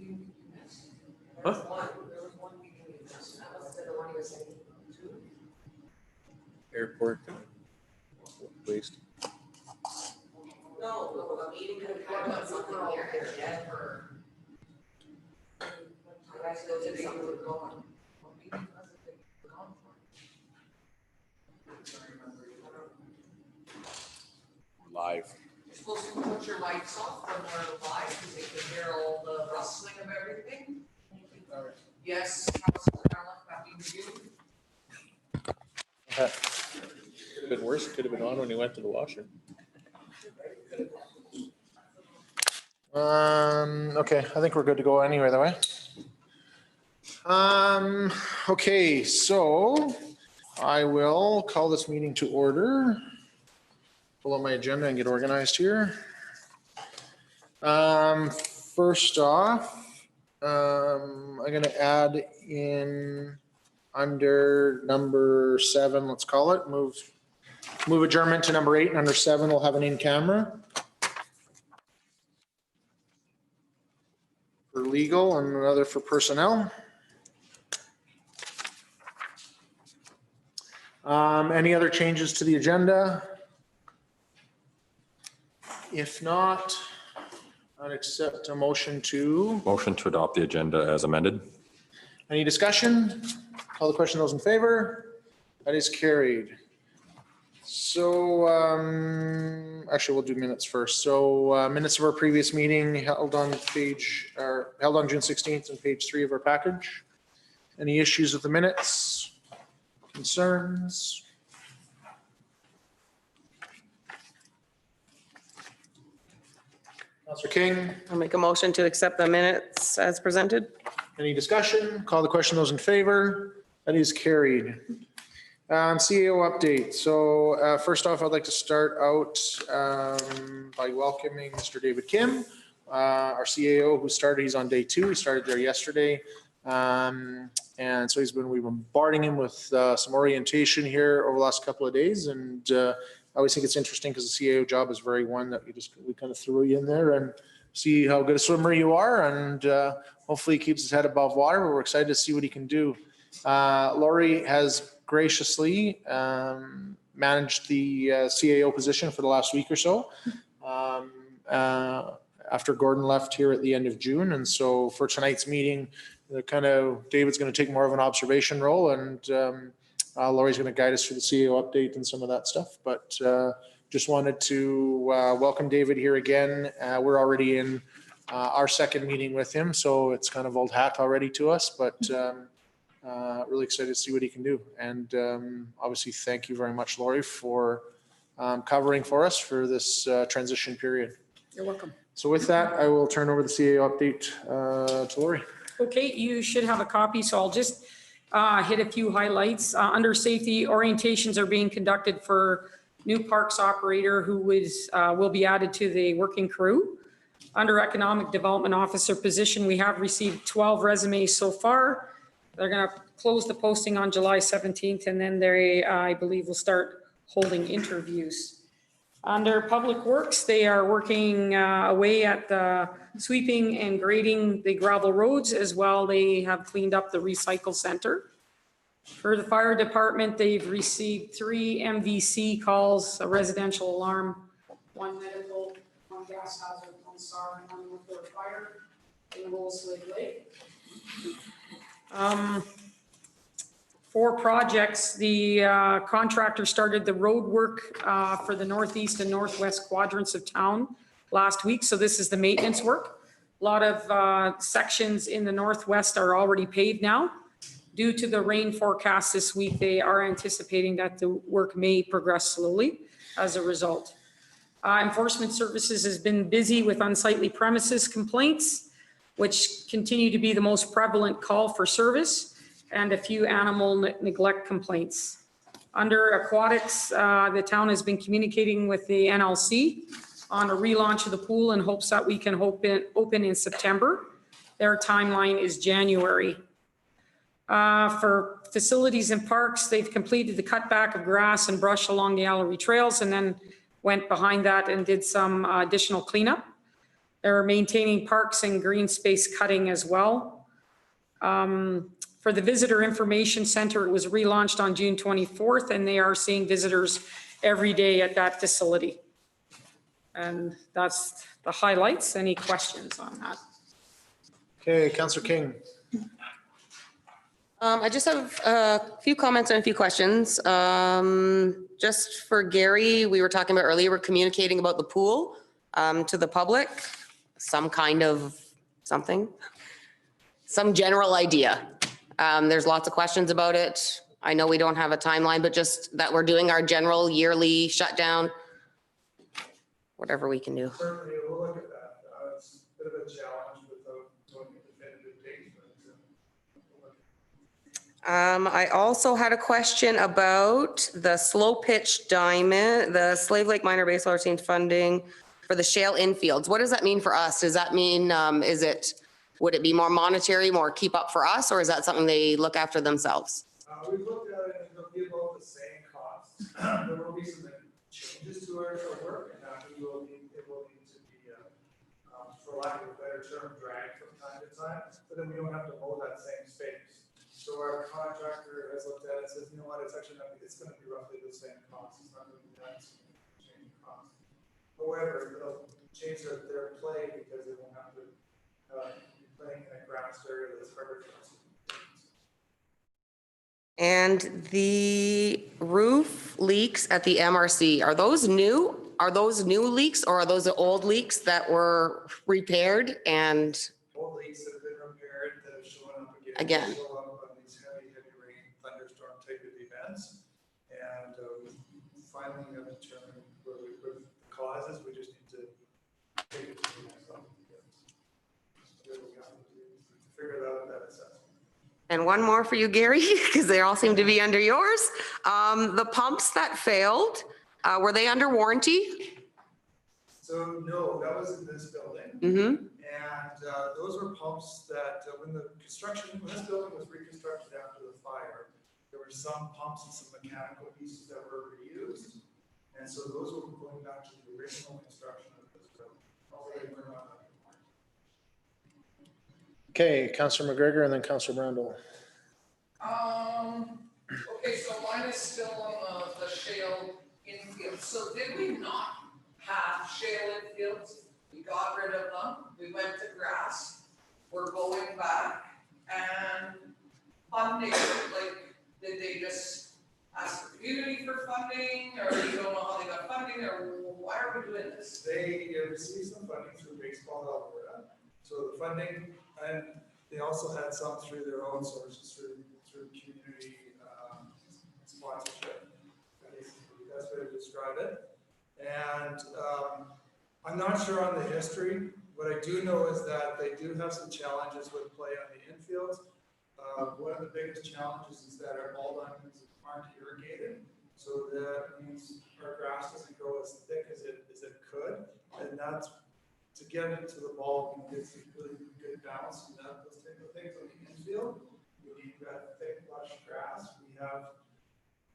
meeting you missed? Huh? There was one meeting you missed. That was the one you were saying. Two? Airport waste. No, a meeting could have had something here, Denver. You guys go to something with going. What meeting was it that you were gone for? I remember you. Live. You're supposed to put your lights off when we're live, because they can hear all the rustling of everything. Yes, Councilor Allen, happy to you. Could have been worse. Could have been on when he went to the washer. Okay, I think we're good to go anyway, that way. Okay, so I will call this meeting to order. Pull up my agenda and get organized here. First off, I'm gonna add in under number 7, let's call it, move adjournment to number 8, and under 7 we'll have an in-camera for legal and another for personnel. Any other changes to the agenda? If not, I'd accept a motion to. Motion to adopt the agenda as amended. Any discussion? Call the question, those in favor? That is carried. So, actually we'll do minutes first. So minutes of our previous meeting held on June 16th on page 3 of our package. Any issues with the minutes? Concerns? Councilor King, I'll make a motion to accept the minutes as presented. any discussion? Call the question, those in favor? That is carried. CAO update. So first off, I'd like to start out by welcoming Mr. David Kim, our CAO who started, he's on day 2. He started there yesterday. And so we've been bombarding him with some orientation here over the last couple of days. And I always think it's interesting because the CAO job is very one that we kind of throw you in there and see how good a swimmer you are. And hopefully he keeps his head above water. But we're excited to see what he can do. Lori has graciously managed the CAO position for the last week or so after Gordon left here at the end of June. And so for tonight's meeting, David's going to take more of an observation role, and Lori's going to guide us through the CAO update and some of that stuff. But just wanted to welcome David here again. We're already in our second meeting with him, so it's kind of old hat already to us, but really excited to see what he can do. And obviously, thank you very much, Lori, for covering for us for this transition period. You're welcome. So with that, I will turn over the CAO update to Lori. Okay, you should have a copy, so I'll just hit a few highlights. Under safety, orientations are being conducted for new parks operator who will be added to the working crew. Under economic development officer position, we have received 12 resumes so far. They're going to close the posting on July 17th, and then they, I believe, will start holding interviews. Under public works, they are working away at the sweeping and grading the gravel roads as well. They have cleaned up the recycle center. For the fire department, they've received 3 MVC calls, a residential alarm, 1 medical, 1 gas hazard, 1 SAR, and 1 nuclear fire in the whole Slave Lake. 4 projects. The contractor started the road work for the northeast and northwest quadrants of town last week. So this is the maintenance work. A lot of sections in the northwest are already paved now. Due to the rain forecast this week, they are anticipating that the work may progress slowly as a result. Enforcement services has been busy with unsightly premises complaints, which continue to be the most prevalent call for service, and a few animal neglect complaints. Under aquatics, the town has been communicating with the NLC on a relaunch of the pool in hopes that we can open in September. Their timeline is January. For facilities and parks, they've completed the cutback of grass and brush along the Alawis trails, and then went behind that and did some additional cleanup. They're maintaining parks and green space cutting as well. For the Visitor Information Center, it was relaunched on June 24th, and they are seeing visitors every day at that facility. And that's the highlights. Any questions on that? Okay, Councillor King. I just have a few comments and a few questions. Just for Gary, we were talking about earlier, we're communicating about the pool to the public, some kind of something, some general idea. There's lots of questions about it. I know we don't have a timeline, but just that we're doing our general yearly shutdown, whatever we can do. Certainly, we'll look at that. It's a bit of a challenge without knowing a definitive date, but we'll look at it. I also had a question about the slow pitch diamond, the Slave Lake Minor Baseball Team funding for the shale infields. What does that mean for us? Does that mean, would it be more monetary, more keep up for us, or is that something they look after themselves? We've looked at it and it'll be about the same cost. There will be some changes to our work, and it will need to be, for lack of a better term, dragged from time to time, but then we don't have to mow that same space. So our contractor has looked at it and says, you know what, it's actually not, it's gonna be roughly the same cost. It's not gonna be that change in cost. However, it'll change their play because they won't have to be playing in a grass area that's harder for us. And the roof leaks at the MRC, are those new? Are those new leaks, or are those the old leaks that were repaired and? Old leaks that have been repaired that have shown up Again. Show up on these heavy rain, thunderstorm type of events. And we finally have determined where the cause is. We just need to take it to the next level. So we have to figure that out, that assessment. And one more for you, Gary, because they all seem to be under yours. The pumps that failed, were they under warranty? So no, that was in this building. Mm-hmm. And those were pumps that when this building was reconstructed after the fire, there were some pumps and some mechanical pieces that were reused. And so those were going back to the original construction of this building. Although they were not under warranty. Okay, Councillor McGregor and then Councillor Brandel. Okay, so mine is still on the shale infield. So did we not have shale infields? We got rid of them. We went to grass. We're going back and funding, like, did they just ask the community for funding, or you don't know how they got funding, or why are we doing this? They received some funding through Baseball Alberta. So the funding, and they also had some through their own sources, through community sponsorship. Basically, that's the way to describe it. And I'm not sure on the history. What I do know is that they do have some challenges with play on the infields. One of the biggest challenges is that our ball diamonds aren't irrigated. So that means our grass doesn't grow as thick as it could. And that's to get into the ball and get some really good balance and those type of things on the infield. We need that thick, lush grass. We have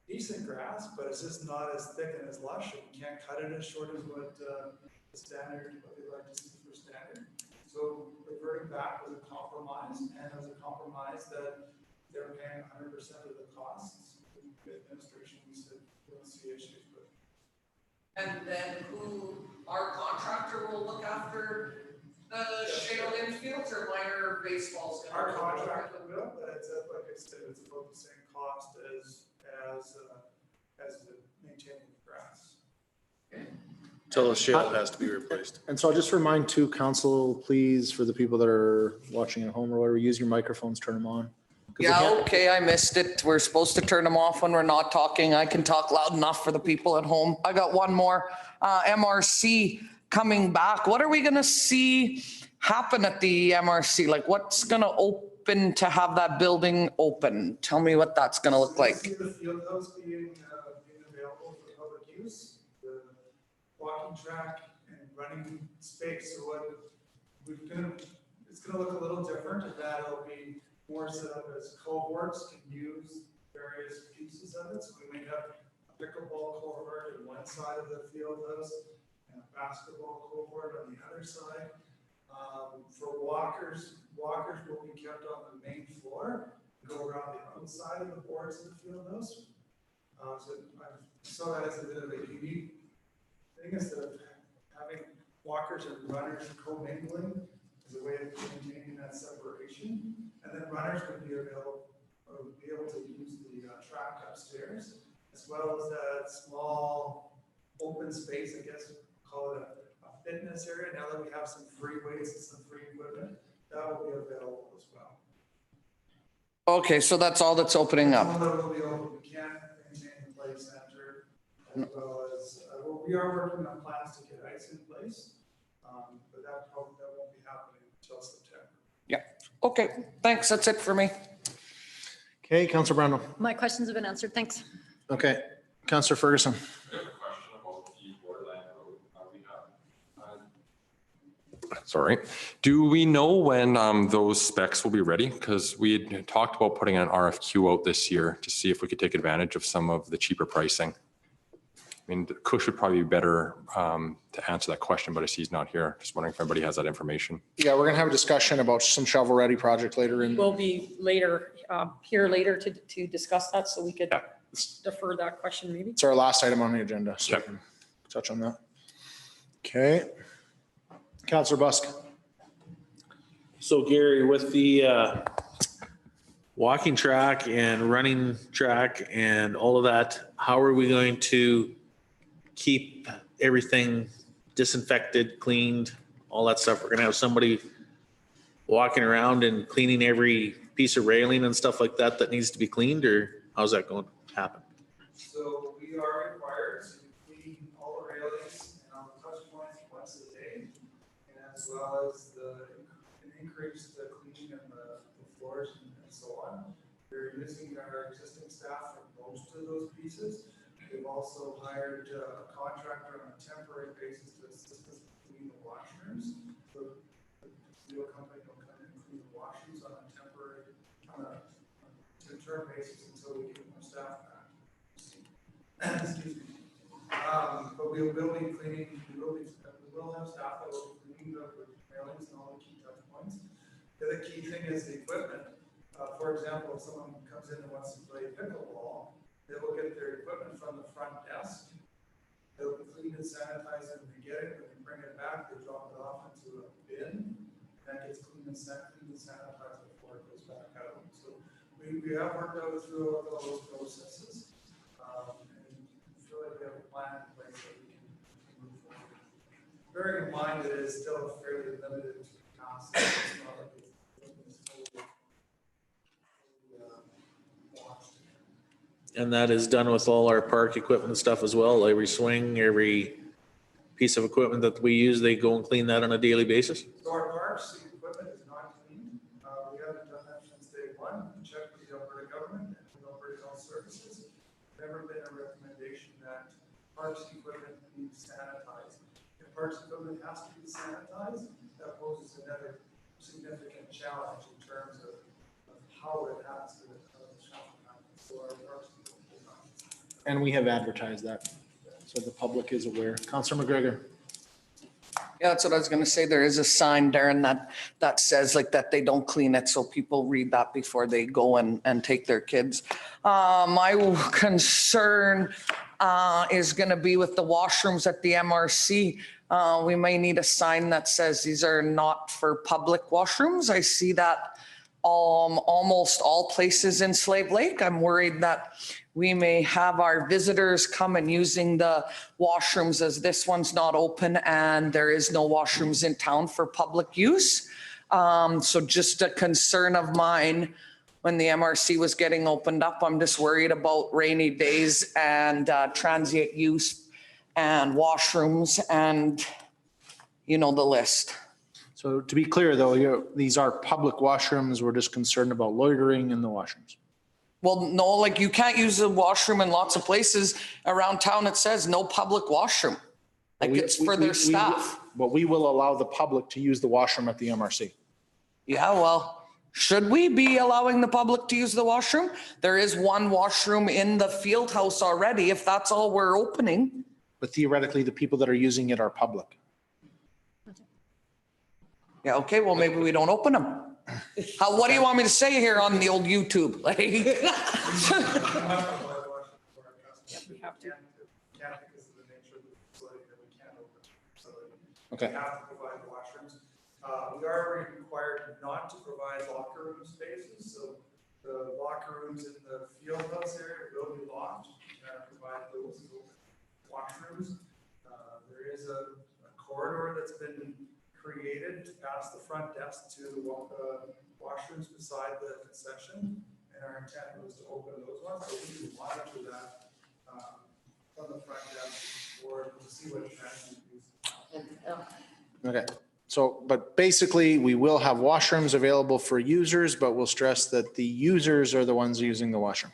decent grass, but it's just not as thick and as lush, and we can't cut it as short as what the standard, what they like to see for standard. So reverting back was a compromise, and it was a compromise that they're paying 100% of the costs. The administration, we said, we don't see issues with. And then our contractor will look after the shale infields, or minor baseball's gonna? Our contractor will, but it's, like I said, it's about the same cost as maintaining the grass. Till the shale has to be replaced. And so I'll just remind too, council, please, for the people that are watching at home or whatever, use your microphones, turn them on. 'Cause they Yeah, can't- okay, I missed it. We're supposed to turn them off when we're not talking. I can talk loud enough for the people at home. I got one more. MRC coming back. What are we gonna see happen at the MRC? Like, what's gonna open to have that building open? Tell me what that's gonna look like. See the field house being available for public use, the walking track and running space. So what it's gonna look a little different in that it'll be more set up as cohorts can use various pieces of it. So we may have a pickleball cohort on one side of the field house and a basketball cohort on the other side. For walkers will be kept on the main floor, go around the outside of the boards of the field house. So I saw that as a bit of a unique thing, instead of having walkers and runners co-mingling as a way of maintaining that separation. And then runners would be able to use the track upstairs, as well as that small open space, I guess, call it a fitness area. Now that we have some free weights and some free equipment, that will be available as well. Okay, so that's all that's opening up. Some of it will be open. We can't maintain the play center, as well as, we are working on plans to get ice in place, but that won't be happening until September. Yeah, okay, thanks, that's it for me. Okay, Councillor Brandon. My questions have been answered. Thanks. Okay, Councillor Ferguson. I have a question about the Waterline Road. Sorry. Do we know when those specs will be ready? Because we had talked about putting an RFQ out this year to see if we could take advantage of some of the cheaper pricing. I mean, Kush would probably be better to answer that question, but I see he's not here. Just wondering if everybody has that information. Yeah, we're gonna have a discussion about some shovel-ready project later in. We'll be later, here later to discuss that, so we could defer that question maybe. It's our last item on the agenda, so we Yep. can touch on that. Okay. Councillor Busk. So Gary, with the walking track and running track and all of that, how are we going to keep everything disinfected, cleaned, all that stuff? We're gonna have somebody walking around and cleaning every piece of railing and stuff like that that needs to be cleaned, or how's that going to happen? So we are required to clean all the railings and all the touch points once a day, and as well as increase the cleaning of the floors and so on. We're using our existing staff for most of those pieces. We've also hired a contractor on a temporary basis to assist us clean the washrooms. So the steel company will come and clean the washrooms on a temporary, term basis until we get more staff back. Excuse me. But we will be cleaning, we will have staff that will be cleaning the railings and all the key touch points. The other key thing is the equipment. For example, if someone comes in and wants to play pickleball, they will get their equipment from the front desk. They'll be cleaned and sanitized when they get it. When they bring it back, they drop it off into a bin. That gets cleaned and sanitized before it goes back out. So we have worked out through all those processes. And feel like we have a plan in place that we can move forward. Bearing in mind that it is still fairly limited capacity. It's not like it's totally watched. And that is done with all our park equipment and stuff as well. Every swing, every piece of equipment that we use, they go and clean that on a daily basis. So our parks, the equipment is not clean. We haven't done that since day one. We checked with the Alberta government and with Alberta Health Services. Never been a recommendation that parks equipment be sanitized. If parks equipment has to be sanitized, that poses another significant challenge in terms of how it has to happen. So our parks equipment will not. And we have advertised that, so the public is aware. Councillor McGregor. Yeah, that's what I was gonna say. There is a sign, Darren, that says like that they don't clean it, so people read that before they go and take their kids. My concern is gonna be with the washrooms at the MRC. We may need a sign that says these are not for public washrooms. I see that almost all places in Slave Lake. I'm worried that we may have our visitors come and using the washrooms as this one's not open and there is no washrooms in town for public use. So just a concern of mine when the MRC was getting opened up. I'm just worried about rainy days and transient use and washrooms and you know the list. So to be clear though, these are public washrooms. We're just concerned about loitering in the washrooms. Well, no, like you can't use a washroom in lots of places around town. It says no public washroom. Like it's for their staff. But we will allow the public to use the washroom at the MRC. Yeah, well, should we be allowing the public to use the washroom? There is one washroom in the field house already, if that's all we're opening. But theoretically, the people that are using it are public. Yeah, okay, well, maybe we don't open them. What do you want me to say here on the old YouTube? Like, We have to. Can't because of the nature of the facility that we can't open the facility. Okay. We have to provide washrooms. We are required not to provide locker room spaces, so the locker rooms in the field house area will be locked. Provide those washrooms. There is a corridor that's been created past the front desk to washrooms beside the concession, and our intent was to open those ones, so we can monitor that from the front desk or to see what trends we use. Okay. So, but basically, we will have washrooms available for users, but we'll stress that the users are the ones using the washroom.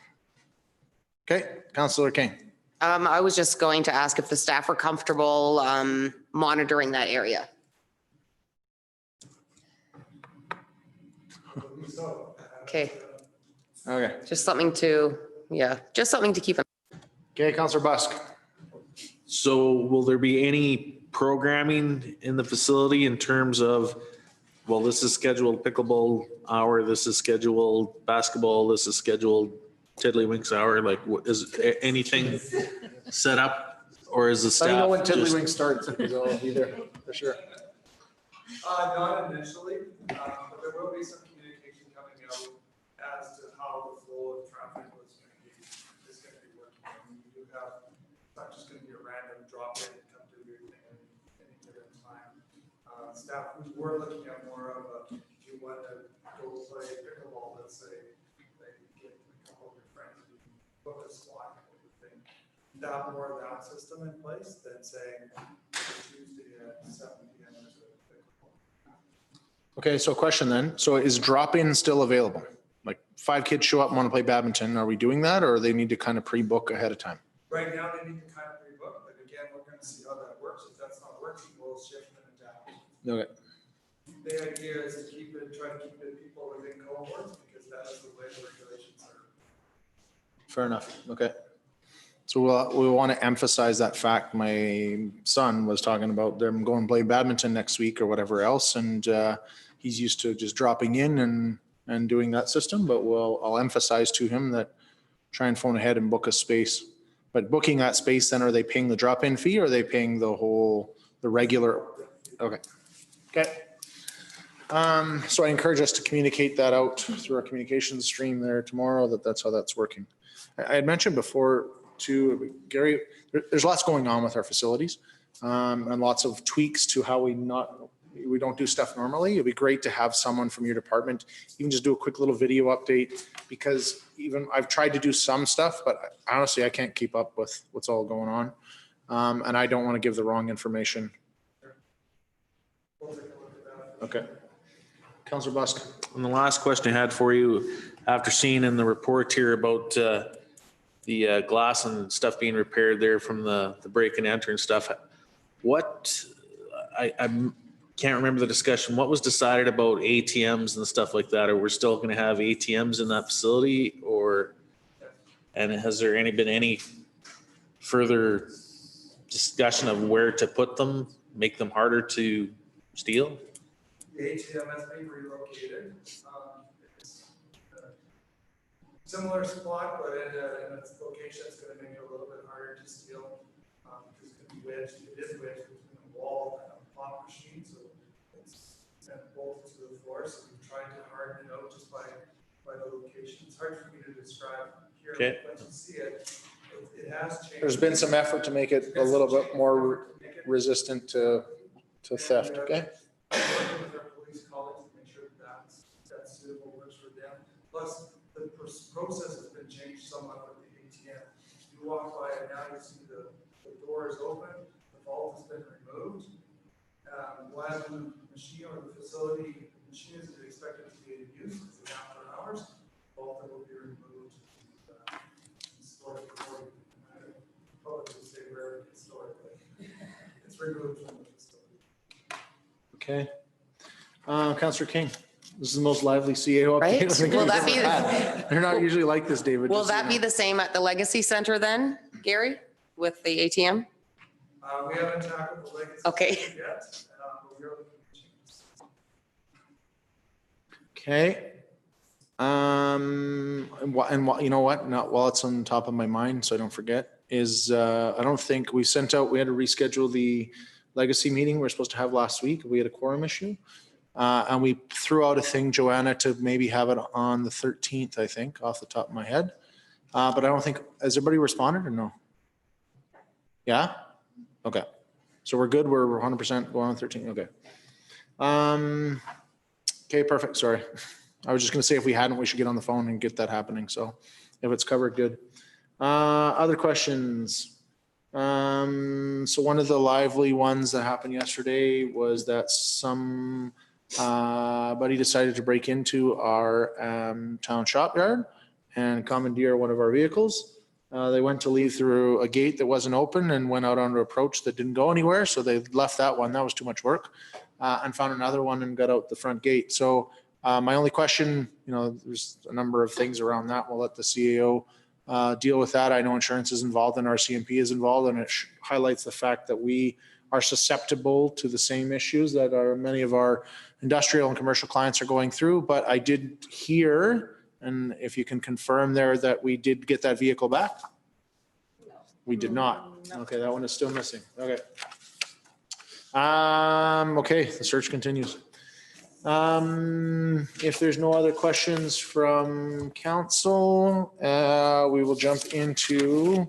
Okay, Councillor King. I was just going to ask if the staff were comfortable monitoring that area. Okay, Okay. just something to, just something to keep in. Okay, Councillor Busk. So will there be any programming in the facility in terms of, well, this is scheduled pickleball hour, this is scheduled basketball, this is scheduled tiddlywinks hour? Like, is anything set up, or is the Let me know staff when just? Tiddlywink starts, because I'll be there for sure. Not initially, but there will be some communication coming out as to how the flow of traffic is going to be working. I mean, we do have, it's not just going to be a random drop in and come do your thing at any given time. Staff, we were looking at more of a, do you want to go play pickleball, let's say, like get a couple of your friends, you can book a slot kind of thing. That more of that system in place than saying Tuesday at 7 p.m. is a pickleball. Okay, so question then. So is drop-in still available? Like 5 kids show up and want to play badminton. Are we doing that, or they need to kind of pre-book ahead of time? Right now, they need to kind of pre-book, but again, we're going to see how that works. If that's not working, we'll shift and adapt. Okay. The idea is to keep it, try to keep it people within cohorts, because that is the way the regulations are. Fair enough. Okay. So we want to emphasize that fact. My son was talking about them going to play badminton next week or whatever else, and he's used to just dropping in and doing that system. But I'll emphasize to him that try and phone ahead and book a space. But booking that space, then are they paying the drop-in fee, or are they paying the regular? Okay. Okay. So I encourage us to communicate that out through our communications stream there tomorrow, that's how that's working. I had mentioned before too, Gary, there's lots going on with our facilities, and lots of tweaks to how we don't do stuff normally. It'd be great to have someone from your department, even just do a quick little video update, because even I've tried to do some stuff, but honestly, I can't keep up with what's all going on. And I don't want to give the wrong information. Okay. Councillor Busk. And the last question I had for you, after seeing in the report here about the glass and stuff being repaired there from the break and enter and stuff, what, I can't remember the discussion, what was decided about ATMs and stuff like that? Are we still going to have ATMs in that facility, or, and has there been any further discussion of where to put them, make them harder to steal? The ATM has been relocated. It's a similar spot, but in its location, it's going to make it a little bit harder to steal, because it's going to be wedged. It is wedged between the wall and a pop machine, so it's bolted to the floor. So we've tried to harden it out just by the location. It's hard for me to describe here, Okay. but you see it has changed. There's been some effort to make it a little bit more resistant to theft, okay? Working with our police colleagues to make sure that's suitable, works for them. Plus, the process has been changed somewhat with the ATM. You walk by and now you see the door is open, the vault has been removed. While the machine or the facility, the machine isn't expected to be in use because it's after hours, the vault will be removed and stored for you. I don't probably say where it's stored, but it's removed from the facility. Okay. Councillor King, this is the most lively CAO update. Right? I think Will we've that ever be- had. They're not usually like this, David. Will just so that you be know. the same at the Legacy Center then, Gary, with the ATM? We haven't tackled the legacy Okay. yet, but we are looking to change. Okay. You know what? Not while it's on top of my mind, so I don't forget, is, I don't think we sent out, we had to reschedule the legacy meeting we were supposed to have last week. We had a quorum issue. And we threw out a thing, Joanna, to maybe have it on the 13th, I think, off the top of my head. But I don't think, has everybody responded or no? Yeah? Okay. So we're good. We're 100% going on 13. Okay. Okay, perfect. Sorry. I was just going to say if we hadn't, we should get on the phone and get that happening. So if it's covered, good. Other questions? So one of the lively ones that happened yesterday was that somebody decided to break into our town shop yard and commandeer one of our vehicles. They went to leave through a gate that wasn't open and went out onto approach that didn't go anywhere. So they left that one. That was too much work. And found another one and got out the front gate. So my only question, there's a number of things around that. We'll let the CAO deal with that. I know insurance is involved and RCMP is involved, and it highlights the fact that we are susceptible to the same issues that many of our industrial and commercial clients are going through. But I did hear, and if you can confirm there, that we did get that vehicle back? No. We did not. No. Okay, that one is still missing. Okay. Okay, the search continues. If there's no other questions from council, we will jump into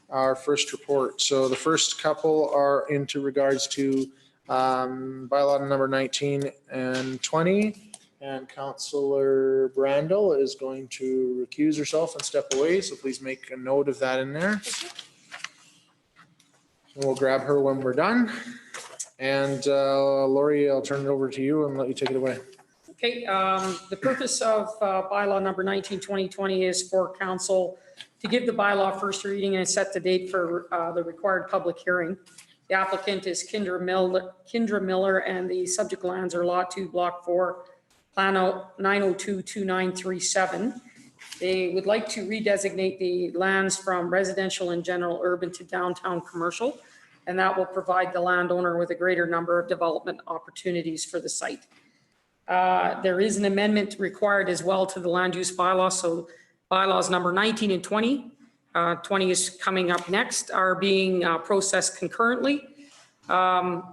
our first report. So the first couple are into regards to bylaw number 19 and 20. And Councillor Brandel is going to recuse herself and step away. So please make a note of that in there. And we'll grab her when we're done. And Lori, I'll turn it over to you and let you take it away. Okay, the purpose of bylaw number 19, 2020 is for council to give the bylaw first reading and set the date for the required public hearing. The applicant is Kendra Miller, and the subject lands are Lot 2, Block 4, Plan 9022937. They would like to redesignate the lands from residential and general urban to downtown commercial, and that will provide the landowner with a greater number of development opportunities for the site. There is an amendment required as well to the land use bylaw. So bylaws number 19 and 20, 20 is coming up next, are being processed concurrently. The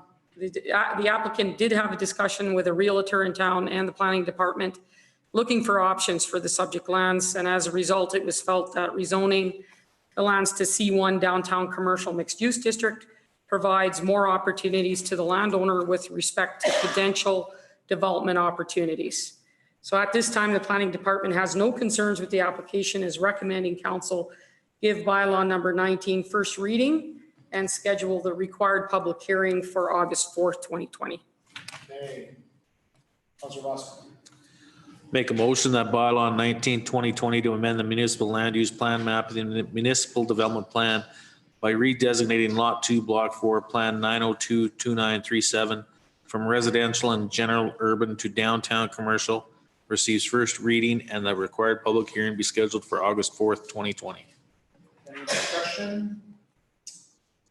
applicant did have a discussion with a realtor in town and the planning department looking for options for the subject lands. And as a result, it was felt that rezoning the lands to C1 downtown commercial mixed use district provides more opportunities to the landowner with respect to potential development opportunities. So at this time, the planning department has no concerns with the application, is recommending council give bylaw number 19 first reading and schedule the required public hearing for August 4th, 2020. Okay. Councillor Voss. Make a motion that bylaw 19, 2020 to amend the municipal land use plan map in the municipal development plan by redesignating Lot 2, Block 4, Plan 9022937 from residential and general urban to downtown commercial receives first reading and the required public hearing be scheduled for August 4th, 2020. Any discussion?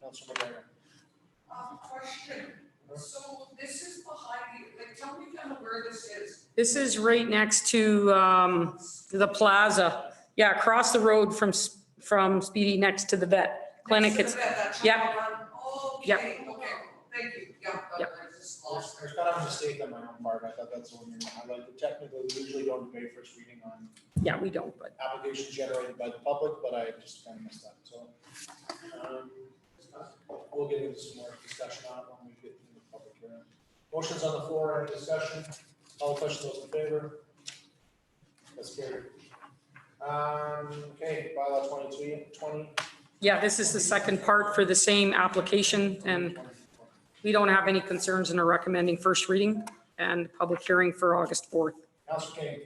Councillor McGregor. Question. So this is behind you. Like, tell me kind of where this is. This is right next to the plaza. Yeah, across the road from Speedy, next to the vet clinic. Next to the vet, that Yeah. Okay, Yep. okay, thank you. Yeah. Yep. I just lost There's kind of a mistake on my own part. I thought that's the one you're highlighting. Technically, we usually don't debate first reading on Yeah, we don't, but applications generated by the public, but I just kind of missed that. So we'll get into some more discussion on it when we get into the public hearing. Motions on the floor, any discussion? All the questions, those in favor? That's carried. Okay, bylaw 20. yeah, this is the second part for the same application, and we don't have any concerns and are recommending first reading and public hearing for August 4th. Councillor King.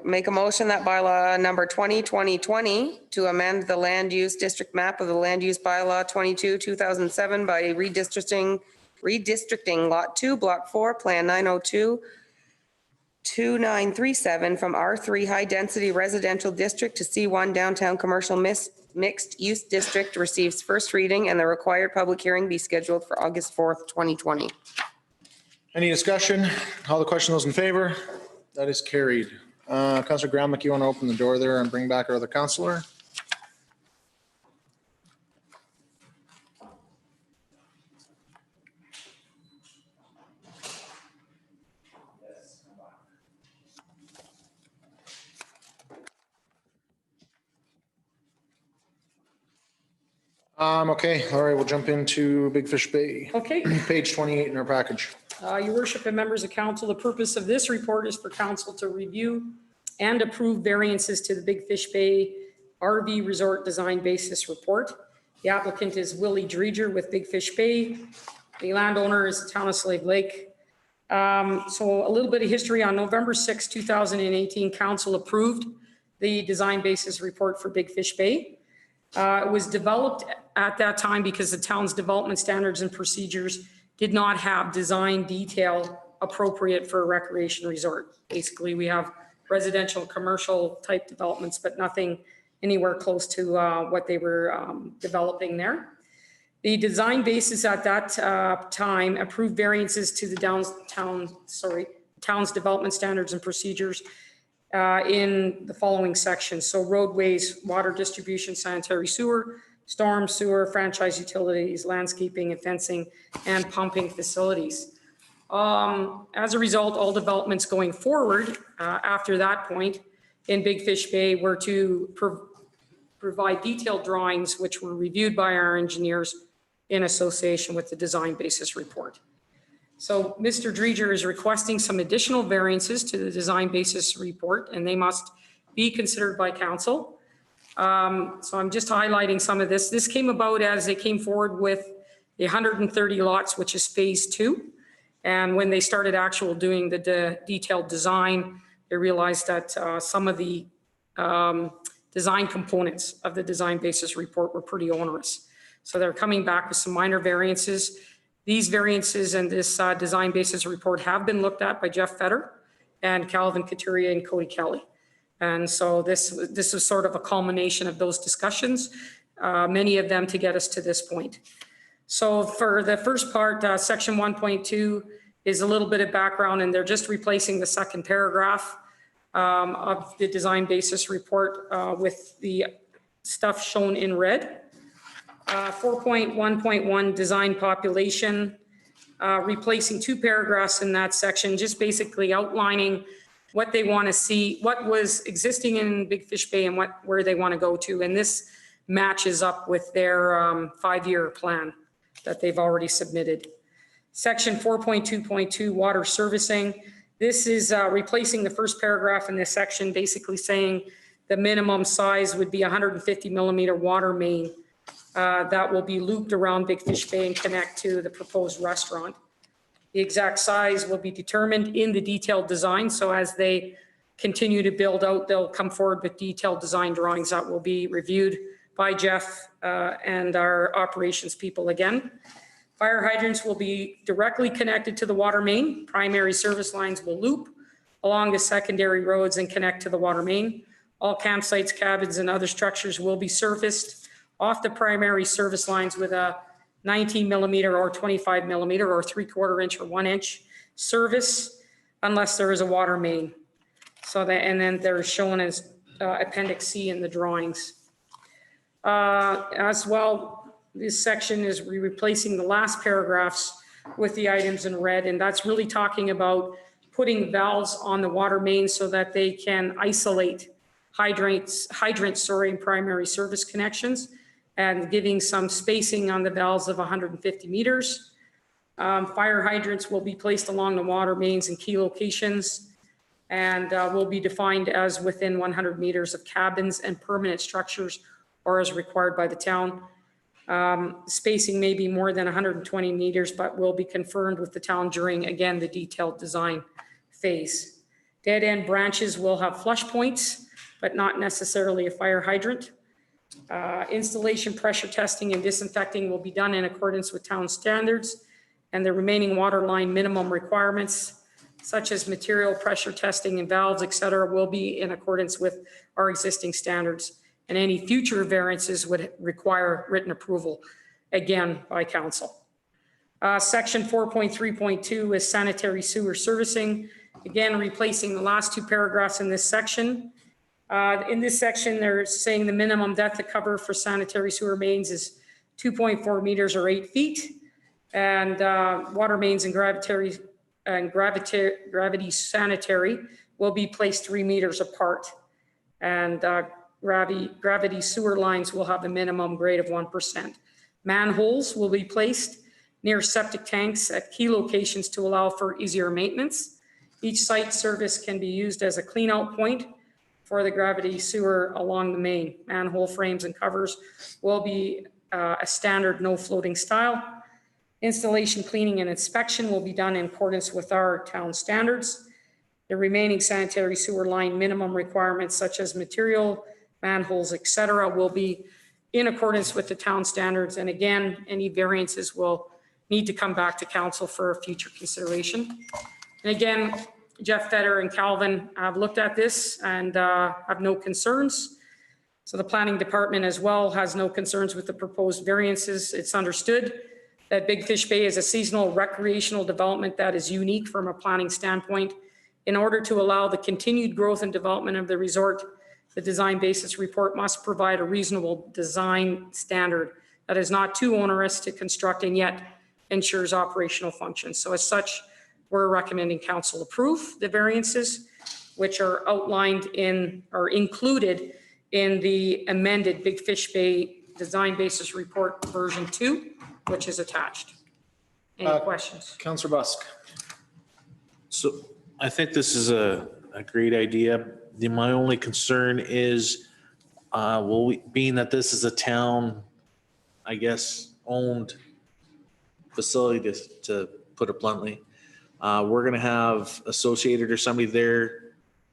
Make a motion that bylaw number 2020 to amend the land use district map of the land use bylaw 22, 2007 by redistricting Lot 2, Block 4, Plan 9022937 from R3 High Density Residential District to C1 Downtown Commercial Mixed Use District receives first reading and the required public hearing be scheduled for August 4th, 2020. Any discussion? Call the question, those in favor? That is carried. Councillor Graham, you want to open the door there and bring back our other councillor? Okay, all right, we'll jump into Big Fish Bay. Okay. Page 28 in our package. Your worship and members of council, the purpose of this report is for council to review and approve variances to the Big Fish Bay RV Resort Design Basis Report. The applicant is Willie Dreger with Big Fish Bay. The landowner is the town of Slave Lake. So a little bit of history. On November 6, 2018, council approved the design basis report for Big Fish Bay. It was developed at that time because the town's development standards and procedures did not have design detail appropriate for a recreation resort. Basically, we have residential, commercial type developments, but nothing anywhere close to what they were developing there. The design basis at that time approved variances to the town's development standards and procedures in the following sections. So roadways, water distribution, sanitary sewer, storm sewer, franchise utilities, landscaping and fencing, and pumping facilities. As a result, all developments going forward after that point in Big Fish Bay were to provide detailed drawings, which were reviewed by our engineers in association with the design basis report. So Mr. Dreger is requesting some additional variances to the design basis report, and they must be considered by council. So I'm just highlighting some of this. This came about as they came forward with the 130 lots, which is phase 2. And when they started doing the detailed design, they realized that some of the design components of the design basis report were pretty onerous. So they're coming back with some minor variances. These variances and this design basis report have been looked at by Jeff Fetter and Calvin Couturier and Cody Kelly. And so this is sort of a culmination of those discussions, many of them to get us to this point. So for the first part, section 1.2 is a little bit of background, and they're just replacing the second paragraph of the design basis report with the stuff shown in red. 4.1.1 design population, replacing 2 paragraphs in that section, just basically outlining what they want to see, what was existing in Big Fish Bay and where they want to go to. And this matches up with their 5-year plan that they've already submitted. Section 4.2.2 water servicing. This is replacing the first paragraph in this section, basically saying the minimum size would be 150 millimeter water main that will be looped around Big Fish Bay and connect to the proposed restaurant. The exact size will be determined in the detailed design. So as they continue to build out, they'll come forward with detailed design drawings that will be reviewed by Jeff and our operations people again. Fire hydrants will be directly connected to the water main. Primary service lines will loop along the secondary roads and connect to the water main. All campsites, cabins, and other structures will be surfaced off the primary service lines with a 19 millimeter or 25 millimeter or 3/4 inch or 1 inch service unless there is a water main. So that, and then they're shown as appendix C in the drawings. As well, this section is replacing the last paragraphs with the items in red, and that's really talking about putting valves on the water main so that they can isolate hydrants in primary service connections, and giving some spacing on the valves of 150 meters. Fire hydrants will be placed along the water mains in key locations and will be defined as within 100 meters of cabins and permanent structures or as required by the town. Spacing may be more than 120 meters, but will be confirmed with the town during, again, the detailed design phase. Dead end branches will have flush points, but not necessarily a fire hydrant. Installation pressure testing and disinfecting will be done in accordance with town standards, and the remaining water line minimum requirements, such as material pressure testing and valves, et cetera, will be in accordance with our existing standards. And any future variances would require written approval, again, by council. Section 4.3.2 is sanitary sewer servicing. Again, replacing the last two paragraphs in this section. In this section, they're saying the minimum depth of cover for sanitary sewer mains is 2.4 meters or 8 feet. And water mains and gravity sanitary will be placed 3 meters apart. And gravity sewer lines will have a minimum grade of 1%. Manholes will be placed near septic tanks at key locations to allow for easier maintenance. Each site service can be used as a clean out point for the gravity sewer along the main. Manhole frames and covers will be a standard no floating style. Installation, cleaning, and inspection will be done in accordance with our town standards. The remaining sanitary sewer line minimum requirements such as material, manholes, etc., will be in accordance with the town standards. And again, any variances will need to come back to council for future consideration. And again, Jeff Fetter and Calvin have looked at this and have no concerns. So the planning department as well has no concerns with the proposed variances. It's understood that Big Fish Bay is a seasonal recreational development that is unique from a planning standpoint. In order to allow the continued growth and development of the resort, the design basis report must provide a reasonable design standard that is not too onerous to construct and yet ensures operational function. So as such, we're recommending council approve the variances, which are outlined in or included in the amended Big Fish Bay design basis report version 2, which is attached. Any questions? Councillor Busk. So I think this is a great idea. My only concern is, being that this is a town, I guess, owned facility, to put it bluntly, we're gonna have Associated or somebody there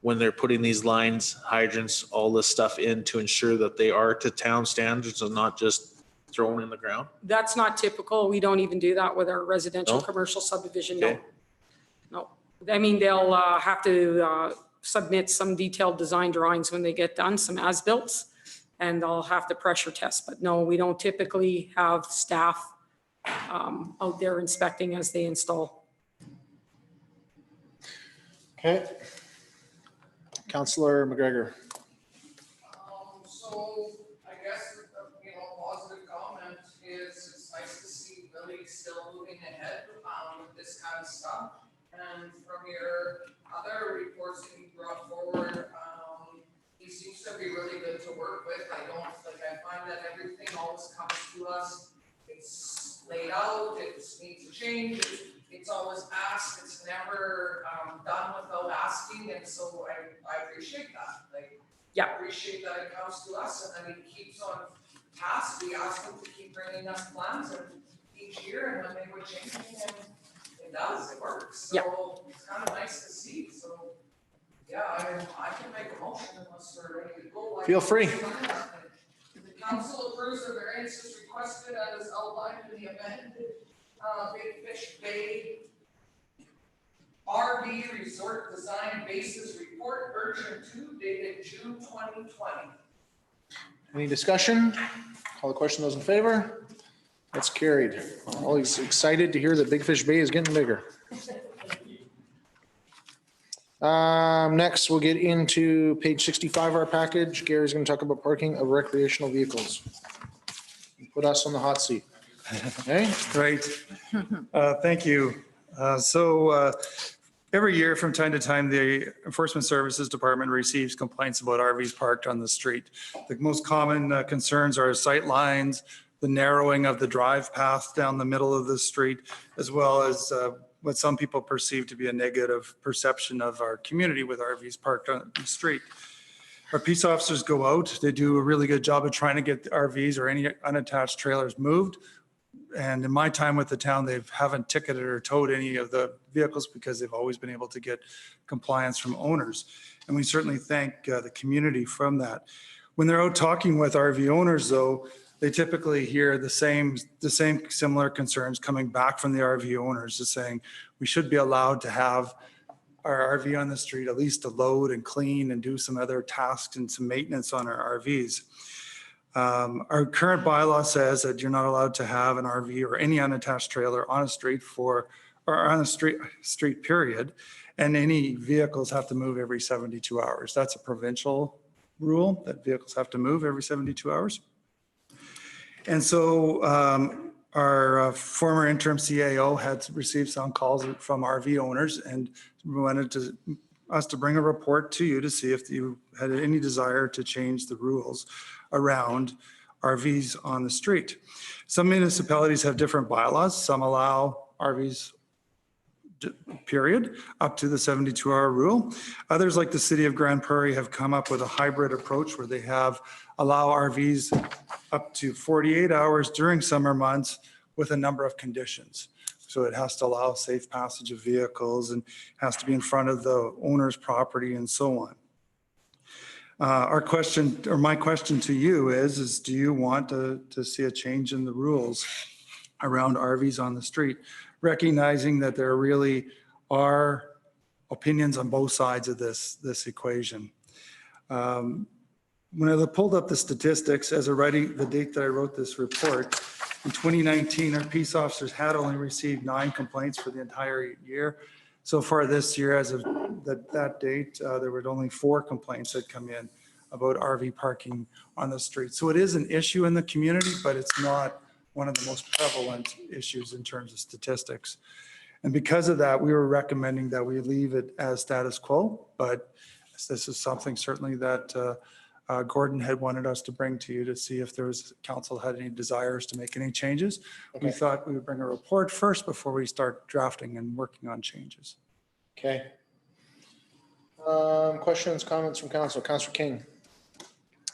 when they're putting these lines, hydrants, all this stuff in to ensure that they are to town standards and not just thrown in the ground? That's not typical. We don't even do that with our residential No? commercial subdivision. Okay. No. I mean, they'll have to submit some detailed design drawings when they get done, some as-built, and they'll have to pressure test. But no, we don't typically have staff out there inspecting as they install. Okay. Councillor McGregor. So I guess, positive comment is it's nice to see Billy still moving ahead with this kind of stuff. And from your other reports that you brought forward, he seems to be really good to work with. I find that everything always comes to us. It's laid out, it needs to change, it's always asked, it's never done without asking, and so I appreciate that. Yeah. I appreciate that it comes to us and then he keeps on task. We ask him to keep bringing us plans and each year, and when they were changing, and it does, it works. So it's kind of nice to see. So yeah, I can make a motion unless we're ready to go. Feel free. The council approves the variances requested as outlined in the amended Big Fish Bay RV Resort Design Basis Report version 2 dated June 2020. Any discussion? Call the question, those in favor? That's carried. Always excited to hear that Big Fish Bay is getting bigger. Next, we'll get into page 65 of our package. Gary's going to talk about parking of recreational vehicles. Put us on the hot seat. Okay? Right. Thank you. Every year from time to time, the Enforcement Services Department receives complaints about RVs parked on the street. The most common concerns are sight lines, the narrowing of the drive path down the middle of the street, as well as what some people perceive to be a negative perception of our community with RVs parked on the street. Our peace officers go out, they do a really good job of trying to get the RVs or any unattached trailers moved. And in my time with the town, they haven't ticketed or towed any of the vehicles because they've always been able to get compliance from owners. And we certainly thank the community from that. When they're out talking with RV owners though, they typically hear the same similar concerns coming back from the RV owners, just saying we should be allowed to have our RV on the street, at least to load and clean and do some other tasks and some maintenance on our RVs. Our current bylaw says that you're not allowed to have an RV or any unattached trailer on a street street period. And any vehicles have to move every 72 hours. That's a provincial rule that vehicles have to move every 72 hours. And so our former interim CAO had received some calls from RV owners and wanted us to bring a report to you to see if you had any desire to change the rules around RVs on the street. Some municipalities have different bylaws. Some allow RVs period up to the 72-hour rule. Others, like the city of Grand Prairie, have come up with a hybrid approach where they allow RVs up to 48 hours during summer months with a number of conditions. So it has to allow safe passage of vehicles and has to be in front of the owner's property and so on. Our question, or my question to you is do you want to see a change in the rules around RVs on the street, recognizing that there really are opinions on both sides of this equation? When I pulled up the statistics the date that I wrote this report, in 2019, our peace officers had only received 9 complaints for the entire year. So far this year, as of that date, there were only 4 complaints that come in about RV parking on the street. So it is an issue in the community, but it's not one of the most prevalent issues in terms of statistics. And because of that, we were recommending that we leave it as status quo, but this is something certainly that Gordon had wanted us to bring to you to see if council had any desires to make any changes. Okay. We thought we would bring a report first before we start drafting and working on changes. Okay. Questions, comments from council? Councillor King.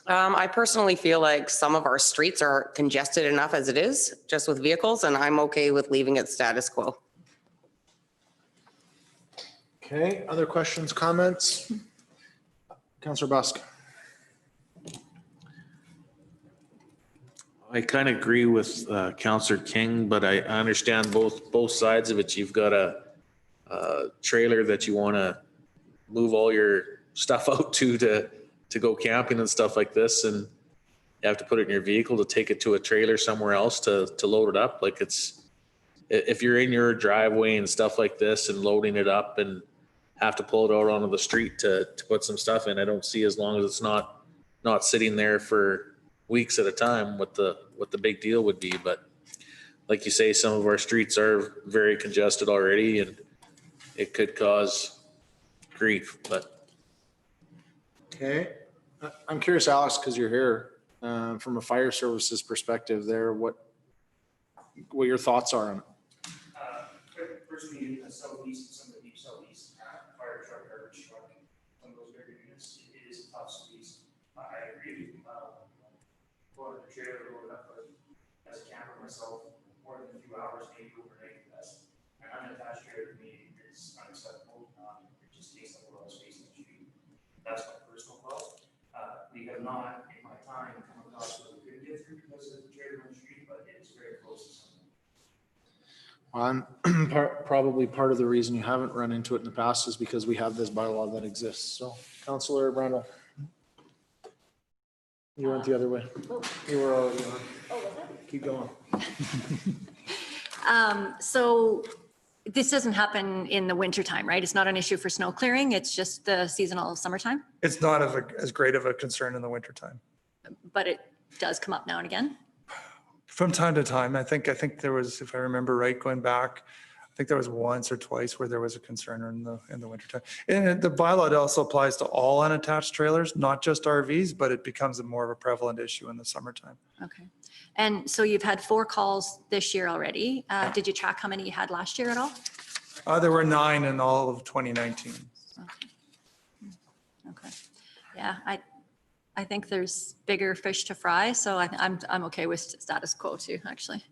I personally feel like some of our streets are congested enough as it is, just with vehicles, and I'm okay with leaving it status quo. Okay, other questions, comments? Councillor Busk. I kind of agree with Councillor King, but I understand both sides of it. You've got a trailer that you want to move all your stuff out to go camping and stuff like this, and you have to put it in your vehicle to take it to a trailer somewhere else to load it up. Like if you're in your driveway and stuff like this and loading it up and have to pull it out onto the street to put some stuff in, I don't see, as long as it's not sitting there for weeks at a time, what the big deal would be. But like you say, some of our streets are very congested already and it could cause grief, but. Okay. I'm curious, Alex, because you're here, from a fire services perspective there, what your thoughts are on it? Personally, in the southeast, some of the deep southeast, fire truck, garbage truck, some of those bigger units, it is a tough squeeze. I agree with you. Going to the trailer, load up, but as a camper myself, more than a few hours, maybe overnight, that's an unattached trailer to me is unacceptable. It just takes up a lot of space in the street. That's my personal thought. We have not, in my time, come across what we could get through because of the trailer on the street, but it's very close to something. Probably part of the reason you haven't run into it in the past is because we have this bylaw that exists. So, Councillor Brandel. You went the other way. You were already on. Oh, was it? Keep going. So this doesn't happen in the winter time, right? It's not an issue for snow clearing. It's just the seasonal summertime, It's not as great of a concern in the wintertime. but it does come up now and again. From time to time, I think there was, if I remember right, going back, I think there was once or twice where there was a concern in the wintertime. And the bylaw also applies to all unattached trailers, not just RVs, but it becomes more of a prevalent issue in the summertime. Okay. And so you've had 4 calls this year already. Did you track how many you had last year at all? There were 9 in all of 2019. Okay. Yeah, I think there's bigger fish to fry, so I'm okay with status quo too, actually.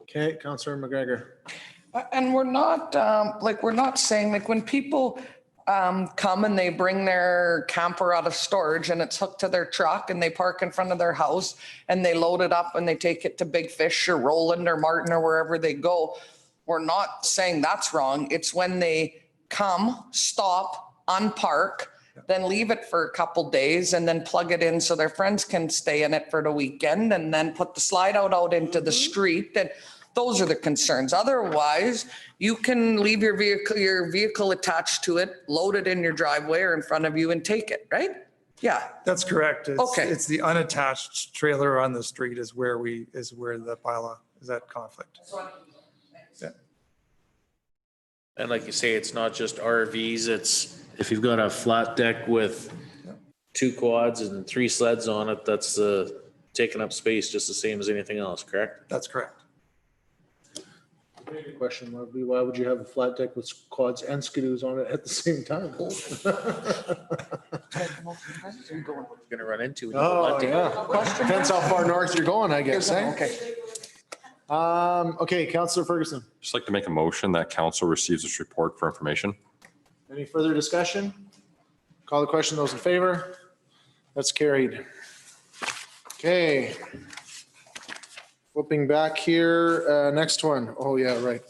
Okay, Councillor McGregor. And we're not, we're not saying, like, when people come and they bring their camper out of storage and it's hooked to their truck and they park in front of their house and they load it up and they take it to Big Fish or Roland or Martin or wherever they go, we're not saying that's wrong. It's when they come, stop, unpark, then leave it for a couple days and then plug it in so their friends can stay in it for the weekend and then put the slide out into the street. And those are the concerns. Otherwise, you can leave your vehicle attached to it, load it in your driveway or in front of you and take it, right? Yeah. That's correct. Okay. It's the unattached trailer on the street is where the bylaw is at conflict. Yeah. And like you say, it's not just RVs, it's if you've got a flat deck with 2 quads and 3 sleds on it, that's taking up space just the same as anything else, correct? That's correct. Question would be, why would you have a flat deck with quads and skidoos on it at the same time? Gonna run into. Oh, yeah. Depends how far north you're going, I guess, eh? Okay. Okay, Councillor Ferguson. Just like to make a motion that council receives this report for information. Any further discussion? Call the question. Those in favor? That's carried. Okay. Flipping back here, next one. Oh, yeah, right.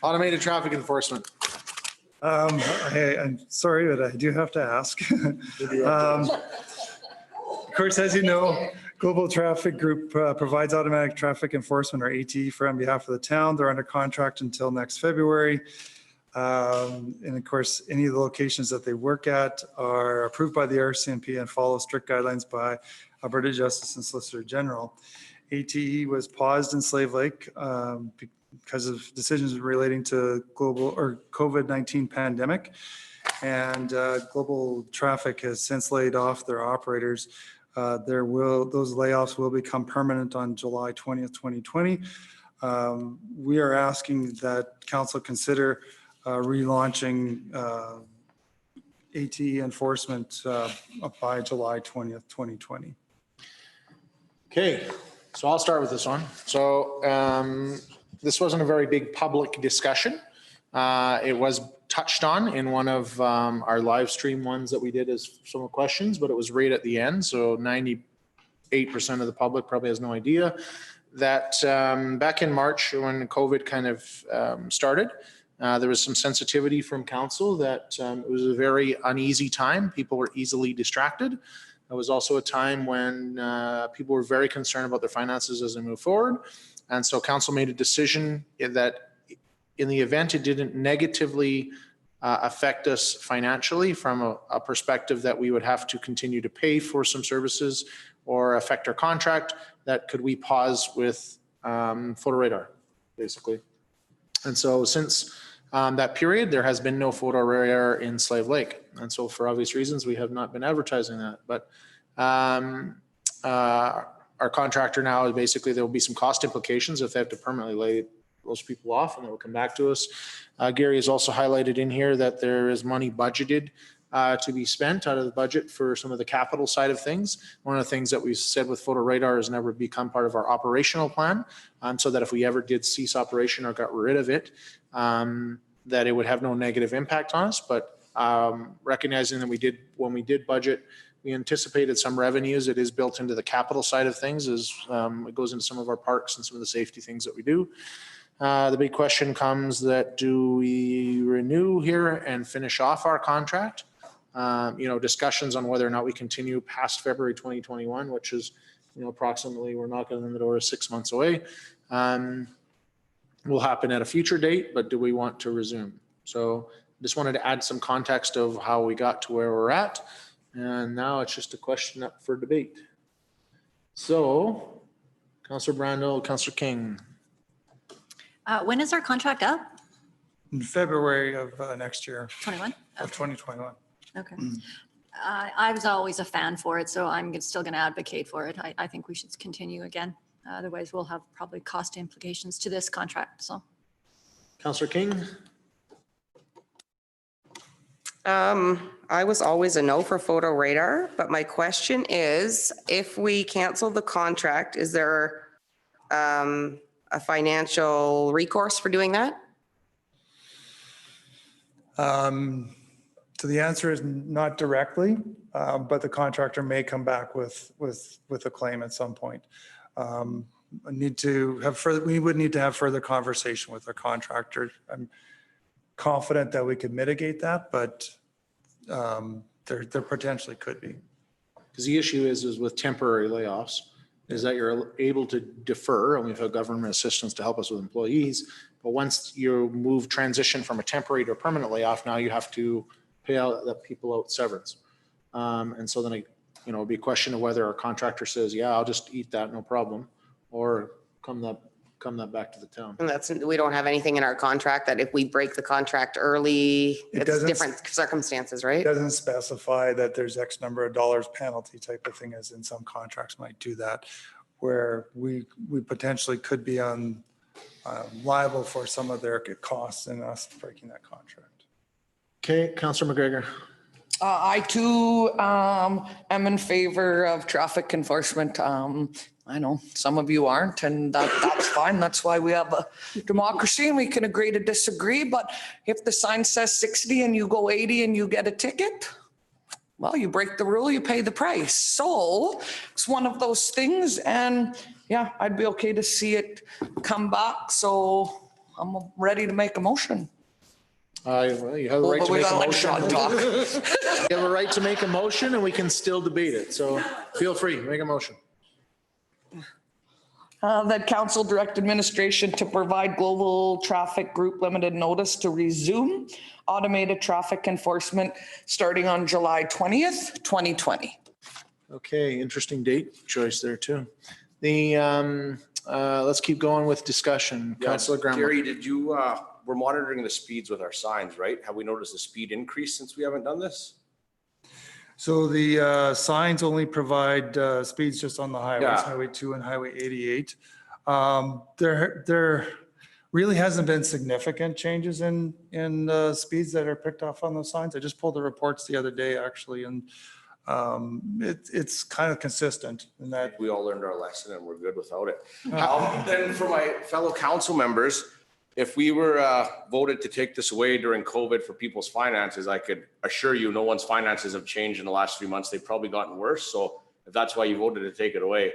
Automated traffic enforcement. I'm sorry, but I do have to ask. Of course, as you know, Global Traffic Group provides automatic traffic enforcement, or ATE, for on behalf of the town. They're under contract until next February. And of course, any of the locations that they work at are approved by the RCMP and follow strict guidelines by Alberta Justice and Solicitor General. ATE was paused in Slave Lake because of decisions relating to global or COVID-19 pandemic. And Global Traffic has since laid off their operators. Those layoffs will become permanent on July 20th, 2020. We are asking that council consider relaunching ATE enforcement by July 20th, 2020. Okay, so I'll start with this one. So this wasn't a very big public discussion. It was touched on in one of our live stream ones that we did as some questions, but it was right at the end. So 98% of the public probably has no idea that back in March when COVID kind of started, there was some sensitivity from council that it was a very uneasy time. People were easily distracted. It was also a time when people were very concerned about their finances as they move forward. And so council made a decision that in the event it didn't negatively affect us financially from a perspective that we would have to continue to pay for some services or affect our contract, that could we pause with photo radar, basically. And so since that period, there has been no photo radar in Slave Lake. And so for obvious reasons, we have not been advertising that. But our contractor now is basically, there will be some cost implications if they have to permanently lay those people off, and they will come back to us. Gary has also highlighted in here that there is money budgeted to be spent out of the budget for some of the capital side of things. One of the things that we've said with photo radar has never become part of our operational plan, so that if we ever did cease operation or got rid of it, that it would have no negative impact on us. But recognizing that when we did budget, we anticipated some revenues. It is built into the capital side of things, as it goes into some of our parks and some of the safety things that we do. The big question comes that do we renew here and finish off our contract? Discussions on whether or not we continue past February 2021, which is, approximately, we're knocking on the door 6 months away. Will happen at a future date, but do we want to resume? So just wanted to add some context of how we got to where we're at. And now it's just a question up for debate. So Councillor Brando, Councillor King. When is our contract up? In February of next year, 21? of 2021. Okay. I was always a fan for it, so I'm still going to advocate for it. I think we should continue again. Otherwise, we'll have probably cost implications to this contract, so. Councillor King. I was always a no for photo radar, but my question is, if we cancel the contract, is there a financial recourse for doing that? So the answer is not directly, but the contractor may come back with a claim at some point. We would need to have further conversation with our contractor. I'm confident that we could mitigate that, but there potentially could be. Because the issue is with temporary layoffs, is that you're able to defer, and we've had government assistance to help us with employees. But once you transition from a temporary to a permanent layoff, now you have to pay out the people out severance. And so then, it'd be a question of whether our contractor says, yeah, I'll just eat that, no problem, or come that back to the town. And we don't have anything in our contract that if we break the contract early, It it's doesn't- different circumstances, It right? doesn't specify that there's X number of dollars penalty type of thing, as in some contracts might do that, where we potentially could be liable for some of their costs in us breaking that contract. Okay, Councillor McGregor. I too am in favor of traffic enforcement. I know some of you aren't, and that's fine. That's why we have a democracy and we can agree to disagree. But if the sign says 60 and you go 80 and you get a ticket, well, you break the rule, you pay the price. So it's one of those things. And yeah, I'd be okay to see it come back. So I'm ready to make a motion. Well, you have a right But to we make a got motion. election talk. You have a right to make a motion and we can still debate it. So feel free, make a motion. That council direct administration to provide global traffic group limited notice to resume automated traffic enforcement starting on July 20th, 2020. Okay, interesting date choice there too. Let's keep going with discussion. Councillor Graham. Gary, we're monitoring the speeds with our signs, right? Have we noticed a speed increase since we haven't done this? So the signs only provide speeds just on the highways, Yeah. Highway 2 and Highway 88. There really hasn't been significant changes in the speeds that are picked off on those signs. I just pulled the reports the other day, actually, and it's kind of consistent in that. We all learned our lesson and we're good without it. Then for my fellow council members, if we were voted to take this away during COVID for people's finances, I could assure you no one's finances have changed in the last 3 months. They've probably gotten worse. So if that's why you voted to take it away,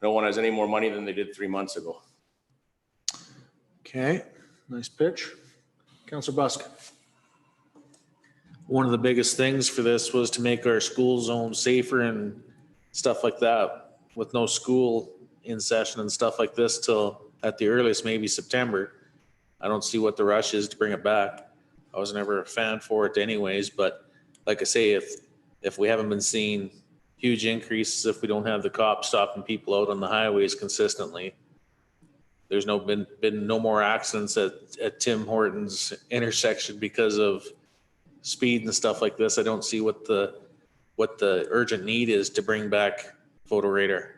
no one has any more money than they did 3 months ago. Okay, nice pitch. Councillor Busk. One of the biggest things for this was to make our school zone safer and stuff like that, with no school in session and stuff like this till at the earliest, maybe September. I don't see what the rush is to bring it back. I was never a fan for it anyways, but like I say, if we haven't been seeing huge increases, if we don't have the cops stopping people out on the highways consistently, there's been no more accidents at Tim Hortons intersection because of speed and stuff like this. I don't see what the urgent need is to bring back photo radar.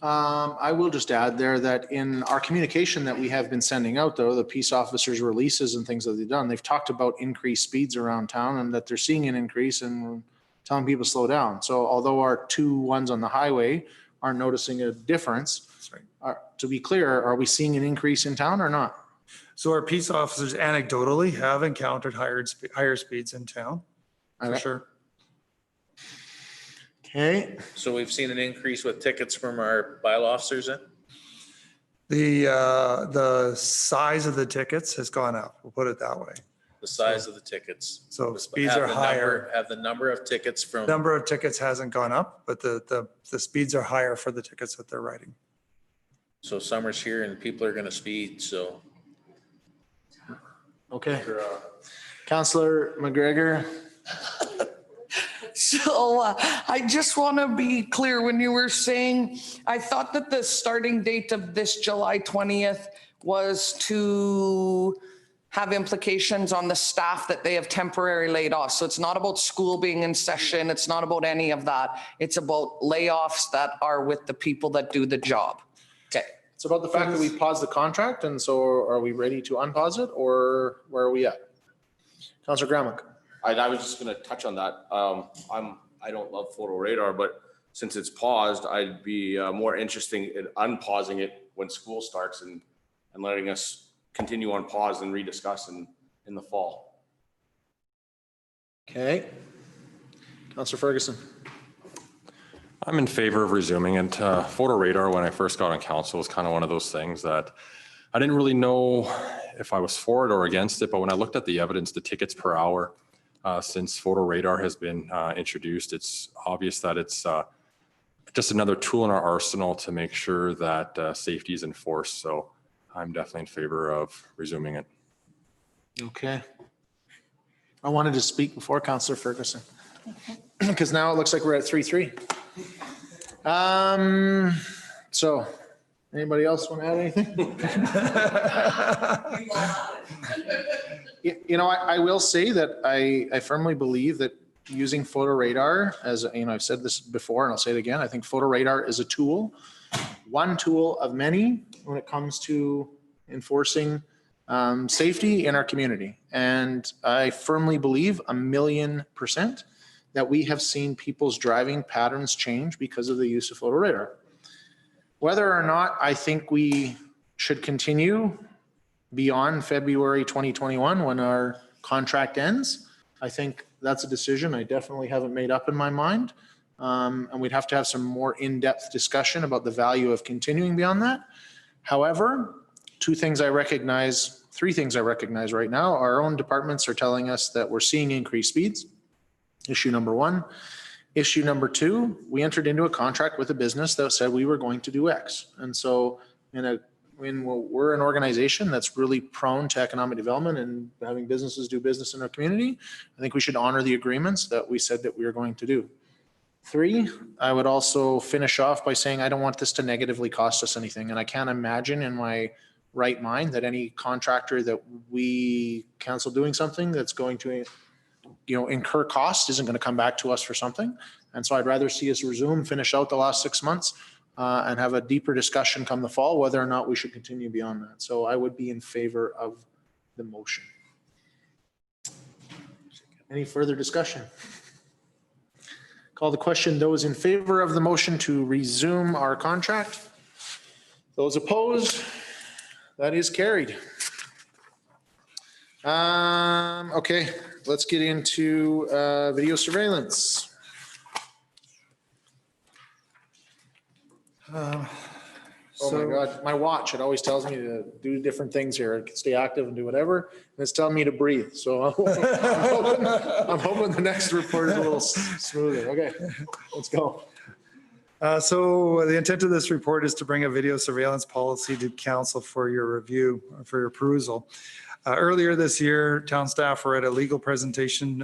I will just add there that in our communication that we have been sending out, though, the peace officers' releases and things that they've done, they've talked about increased speeds around town and that they're seeing an increase and telling people to slow down. So although our 2 ones on the highway aren't noticing a difference, to be clear, are we seeing an increase in town or not? So our peace officers anecdotally have encountered higher speeds in town, for Okay. sure. Okay, So we've seen an increase with tickets from our bylaw officers then? The size of the tickets has gone up, we'll put it that way. The size of the tickets. So speeds Have are the higher. number- Have the number of tickets from, Number of tickets hasn't gone up, but the speeds are higher for the tickets that they're writing. so summer's here and people are gonna speed, so. okay. Councillor McGregor. So I just want to be clear, when you were saying, I thought that the starting date of this July 20th was to have implications on the staff that they have temporarily laid off. So it's not about school being in session. It's not about any of that. It's about layoffs that are with the people that do the job. Okay. It's about the fact that we paused the contract, and so are we ready to unpause it, or where are we at? Councillor Graham. I was just gonna touch on that. I don't love photo radar, but since it's paused, I'd be more interested in unpausing it when school starts and letting us continue on pause and rediscuss in the fall. Okay. Councillor Ferguson. I'm in favor of resuming it. Photo radar, when I first got on council, was kind of one of those things that I didn't really know if I was for it or against it. But when I looked at the evidence, the tickets per hour, since photo radar has been introduced. It's obvious that it's just another tool in our arsenal to make sure that safety is enforced. So I'm definitely in favor of resuming it. Okay. I wanted to speak before Councillor Ferguson, because now it looks like we're at 3-3. So anybody else want to add anything? You know, I will say that I firmly believe that using photo radar, as you know, I've said this before and I'll say it again, I think photo radar is a tool, one tool of many when it comes to enforcing safety in our community. And I firmly believe 1,000,000% that we have seen people's driving patterns change because of the use of photo radar. Whether or not I think we should continue beyond February 2021 when our contract ends, I think that's a decision I definitely haven't made up in my mind. And we'd have to have some more in-depth discussion about the value of continuing beyond that. However, three things I recognize right now. Our own departments are telling us that we're seeing increased speeds. Issue number one. Issue number two, we entered into a contract with a business that said we were going to do X. And so when we're an organization that's really prone to economic development and having businesses do business in our community, I think we should honor the agreements that we said that we were going to do. Three, I would also finish off by saying I don't want this to negatively cost us anything. And I can't imagine in my right mind that any contractor that we cancel doing something that's going to incur cost isn't going to come back to us for something. And so I'd rather see us resume, finish out the last 6 months and have a deeper discussion come the fall, whether or not we should continue beyond that. So I would be in favor of the motion. Any further discussion? Call the question. Those in favor of the motion to resume our contract? Those opposed? That is carried. Okay, let's get into video surveillance. Oh my God, my watch, it always tells me to do different things here. I can stay active and do whatever. And it's telling me to breathe. So I'm hoping the next report is a little smoother. Okay, let's go. So the intent of this report is to bring a video surveillance policy to council for your review, for your perusal. Earlier this year, town staff were at a legal presentation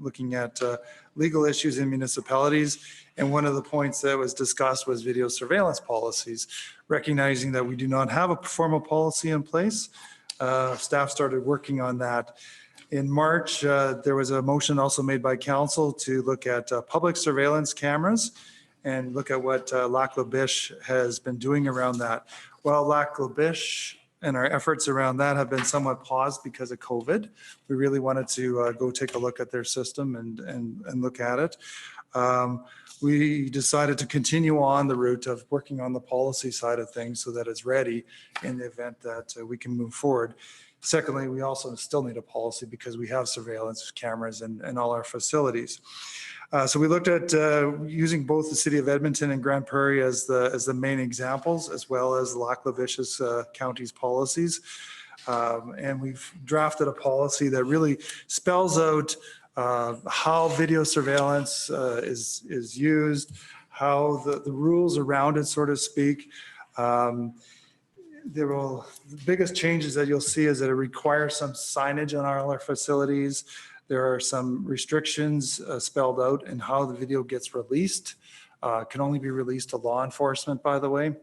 looking at legal issues in municipalities. And one of the points that was discussed was video surveillance policies, recognizing that we do not have a formal policy in place. Staff started working on that. In March, there was a motion also made by council to look at public surveillance cameras and look at what Lac La Biche has been doing around that. Well, Lac La Biche and our efforts around that have been somewhat paused because of COVID. We really wanted to go take a look at their system and look at it. We decided to continue on the route of working on the policy side of things so that it's ready in the event that we can move forward. Secondly, we also still need a policy because we have surveillance cameras in all our facilities. So we looked at using both the city of Edmonton and Grand Prairie as the main examples, as well as Lac La Biche's county's policies. And we've drafted a policy that really spells out how video surveillance is used, how the rules around it, so to speak. The biggest changes that you'll see is that it requires some signage on all our facilities. There are some restrictions spelled out in how the video gets released. Can only be released to law enforcement, by the way.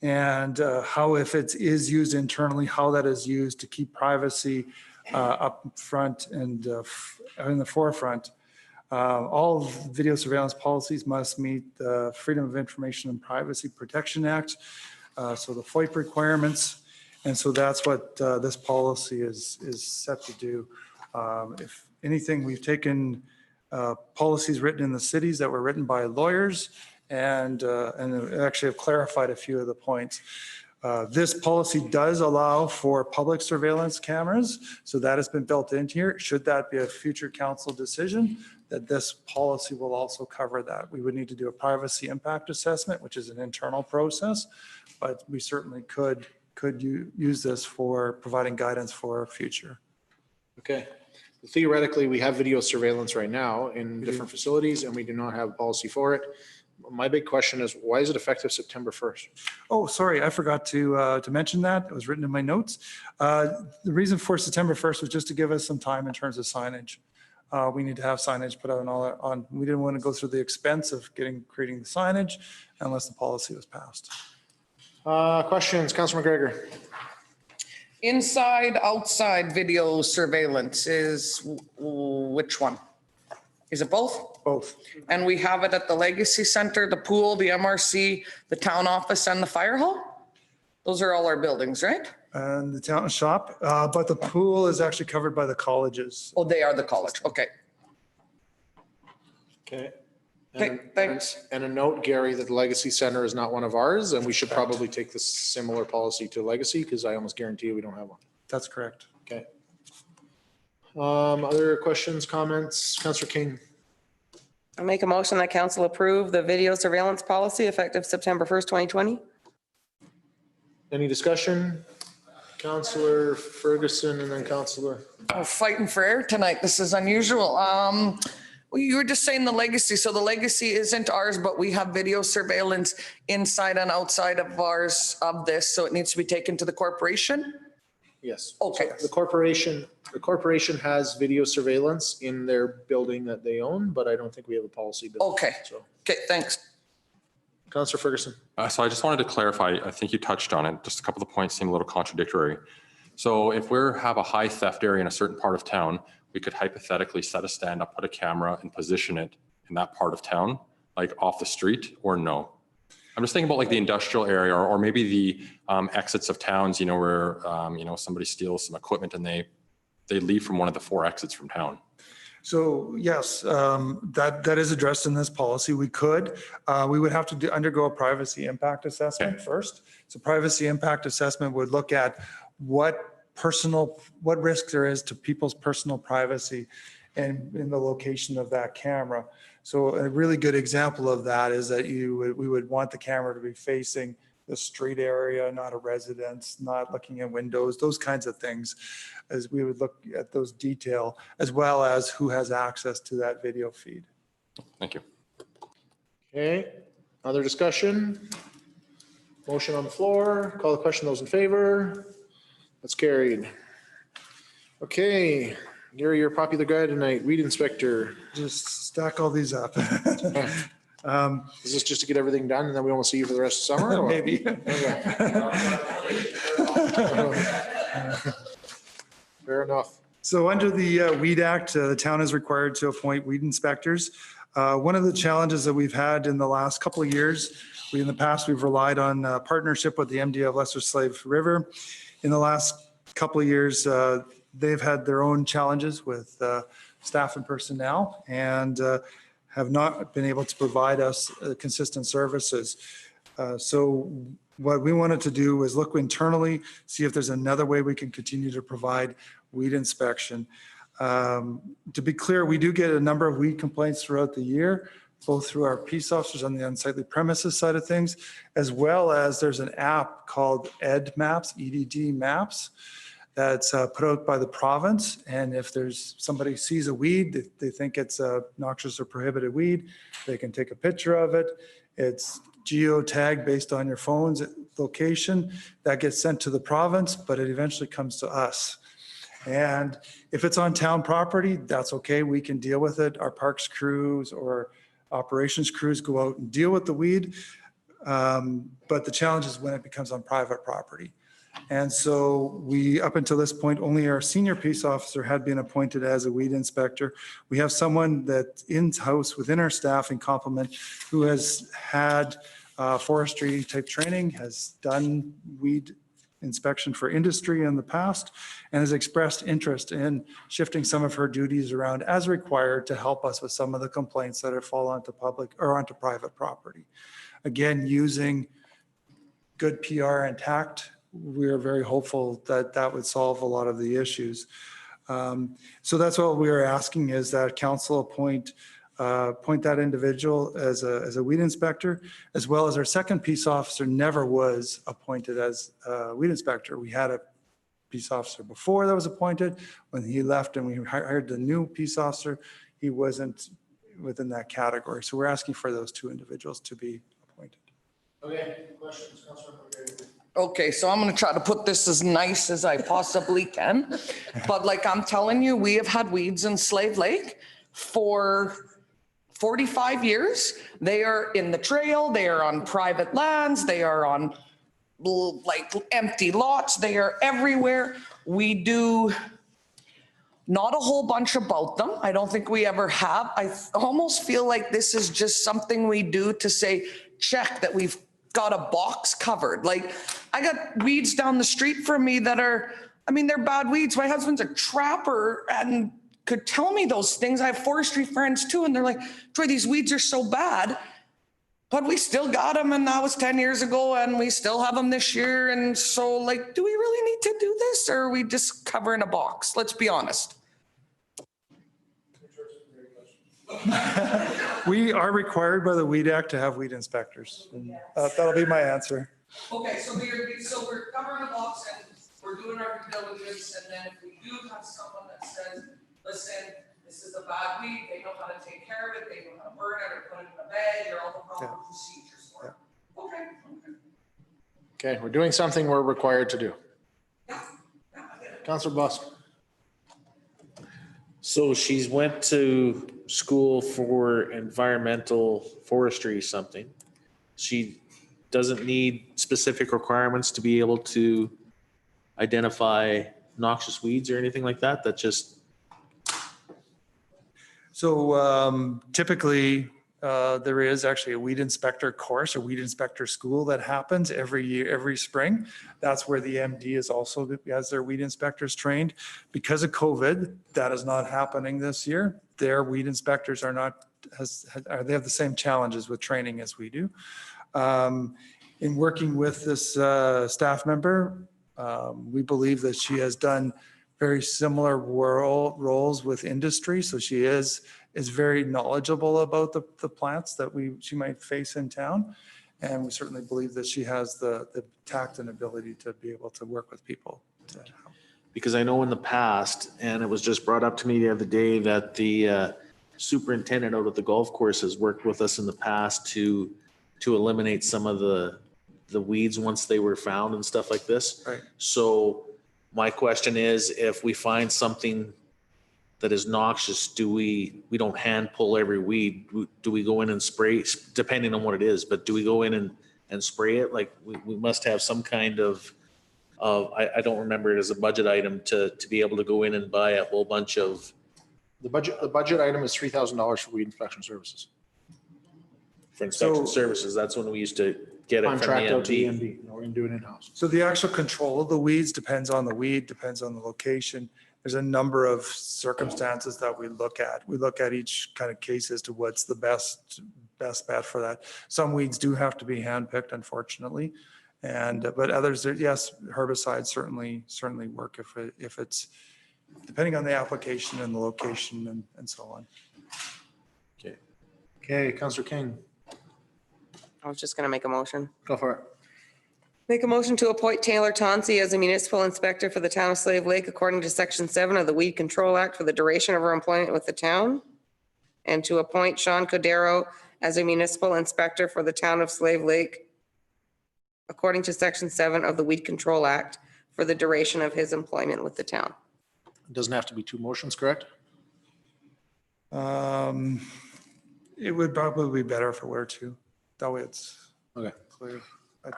And how, if it is used internally, how that is used to keep privacy up front and in the forefront. All video surveillance policies must meet the Freedom of Information and Privacy Protection Act, so the FOIP requirements. And so that's what this policy is set to do. If anything, we've taken policies written in the cities that were written by lawyers and actually have clarified a few of the points. This policy does allow for public surveillance cameras, so that has been built into here. Should that be a future council decision, that this policy will also cover that. We would need to do a privacy impact assessment, which is an internal process, but we certainly could use this for providing guidance for our future. Okay. theoretically, we have video surveillance right now in different facilities and we do not have a policy for it. My big question is, why is it effective September 1st? Oh, sorry, I forgot to mention that. It was written in my notes. The reason for September 1st was just to give us some time in terms of signage. We need to have signage put out and all that on. We didn't want to go through the expense of creating the signage unless the policy was passed. Questions, Councilor McGregor? Inside, outside video surveillance is which one? Is it both? Both. And we have it at the Legacy Center, the pool, the MRC, the town office and the fire hall? Those are all our buildings, right? And the town shop, but the pool is actually covered by the colleges. Oh, they are the college. Okay. Okay. Okay, thanks. And a note, Gary, that the Legacy Center is not one of ours and we should probably take this similar policy to Legacy because I almost guarantee you we don't have one. That's correct. Okay. Other questions, comments? Councilor King? I make a motion that council approve the video surveillance policy effective September 1st, 2020. Any discussion? Councilor Ferguson and then Councilor. We're fighting for air tonight. This is unusual. Well, you were just saying the Legacy. So the Legacy isn't ours, but we have video surveillance inside and outside of ours of this. So it needs to be taken to the corporation? Yes. Okay. So the corporation has video surveillance in their building that they own, but I don't think we have a policy. built. Okay. So, Okay, thanks. Councilor Ferguson. So I just wanted to clarify, I think you touched on it, just a couple of the points seem a little contradictory. So if we have a high theft area in a certain part of town, we could hypothetically set a stand up, put a camera and position it in that part of town, like off the street, or no? I'm just thinking about like the industrial area or maybe the exits of towns, you know, where, you know, somebody steals some equipment and they leave from one of the 4 exits from town. So yes, that is addressed in this policy. We would have to undergo a privacy impact assessment first. So privacy impact assessment would look at what risk there is to people's personal privacy and in the location of that camera. So a really good example of that is that we would want the camera to be facing the street area, not a residence, not looking at windows, those kinds of things, as we would look at those detail, as well as who has access to that video feed. Thank you. Okay, other discussion? Motion on the floor, call the question, those in favor? That's carried. Okay, Gary, you're a popular guy tonight, weed inspector. Just stack all these up. Is this just to get everything done and then we won't see you for the rest of summer? or- Maybe. Fair enough. So under the Weed Act, the town is required to appoint weed inspectors. One of the challenges that we've had in the last couple of years, in the past, we've relied on partnership with the MD of Lesser Slave River. In the last couple of years, they've had their own challenges with staff and personnel and have not been able to provide us consistent services. So what we wanted to do was look internally, see if there's another way we can continue to provide weed inspection. To be clear, we do get a number of weed complaints throughout the year, both through our peace officers on the unsightly premises side of things, as well as there's an app called EDD Maps, that's put out by the province. And if there's somebody sees a weed, they think it's a noxious or prohibited weed, they can take a picture of it. It's geotagged based on your phone's location. That gets sent to the province, but it eventually comes to us. And if it's on town property, that's okay. We can deal with it. Our parks crews or operations crews go out and deal with the weed. But the challenge is when it becomes on private property. And so up until this point, only our senior peace officer had been appointed as a weed inspector. We have someone that's in-house within our staffing complement who has had forestry type training, has done weed inspection for industry in the past, and has expressed interest in shifting some of her duties around as required to help us with some of the complaints that are fall onto public or onto private property. Again, using good PR and tact, we're very hopeful that that would solve a lot of the issues. So that's what we are asking, is that council appoint that individual as a weed inspector, as well as our second peace officer never was appointed as a weed inspector. We had a peace officer before that was appointed. When he left and we hired the new peace officer, he wasn't within that category. So we're asking for those two individuals to be appointed. Okay, questions, Councilor McGarry? Okay, so I'm gonna try to put this as nice as I possibly can. But like I'm telling you, we have had weeds in Slave Lake for 45 years. They are in the trail, they are on private lands, they are on like empty lots, they are everywhere. We do not a whole bunch about them. I don't think we ever have. I almost feel like this is just something we do to say, check that we've got a box covered. Like I got weeds down the street from me that are, I mean, they're bad weeds. My husband's a trapper and could tell me those things. I have forestry friends too. And they're like, Troy, these weeds are so bad, but we still got them. And that was 10 years ago and we still have them this year. And so like, do we really need to do this or are we just covering a box? Let's be honest. We are required by the Weed Act to have weed inspectors. And, that'll be my answer. Okay, so we're covering a box and we're doing our due diligence, and then if we do have someone that says, listen, this is a bad weed, they know how to take care of it, they know how to burn it or put it in a bag, or all the proper procedures for it. Okay. Okay, we're doing something we're required to do. Yeah, I get it. Councilor Busk. So she's went to school for environmental forestry something. She doesn't need specific requirements to be able to identify noxious weeds or anything like that. That just, So typically, there is actually a weed inspector course, a weed inspector school that happens every year, every spring. That's where the MD is also, has their weed inspectors trained. Because of COVID, that is not happening this year. Their weed inspectors are not, they have the same challenges with training as we do. In working with this staff member, we believe that she has done very similar roles with industry. So she is very knowledgeable about the plants that she might face in town. And we certainly believe that she has the tact and ability to be able to work with people. because I know in the past, and it was just brought up to me the other day, that the superintendent out at the golf course has worked with us in the past to eliminate some of the weeds once they were found and stuff like this. Right. So my question is, if we find something that is noxious, we don't hand pull every weed? Do we go in and spray, depending on what it is, but do we go in and spray it? Like we must have some kind of I don't remember it as a budget item to be able to go in and buy a whole bunch of. The budget item is $3,000 for weed inspection services. For inspection services, that's when we used to get it from the Contract out to the MD. MD. No, we're gonna do it in-house. So the actual control of the weeds depends on the weed, depends on the location. There's a number of circumstances that we look at. We look at each kind of case as to what's the best bet for that. Some weeds do have to be handpicked, unfortunately. But others, yes, herbicides certainly work if it's depending on the application and the location and so on. Okay, Councillor King, I was just going to make a motion. go for it. Make a motion to appoint Taylor Tonsi as a municipal inspector for the town of Slave Lake according to Section 7 of the Weed Control Act for the duration of her employment with the town. And to appoint Sean Cordero as a municipal inspector for the town of Slave Lake according to Section 7 of the Weed Control Act for the duration of his employment with the town. It doesn't have to be two motions, correct? It would probably be better if it were two. That way it's Okay. clear.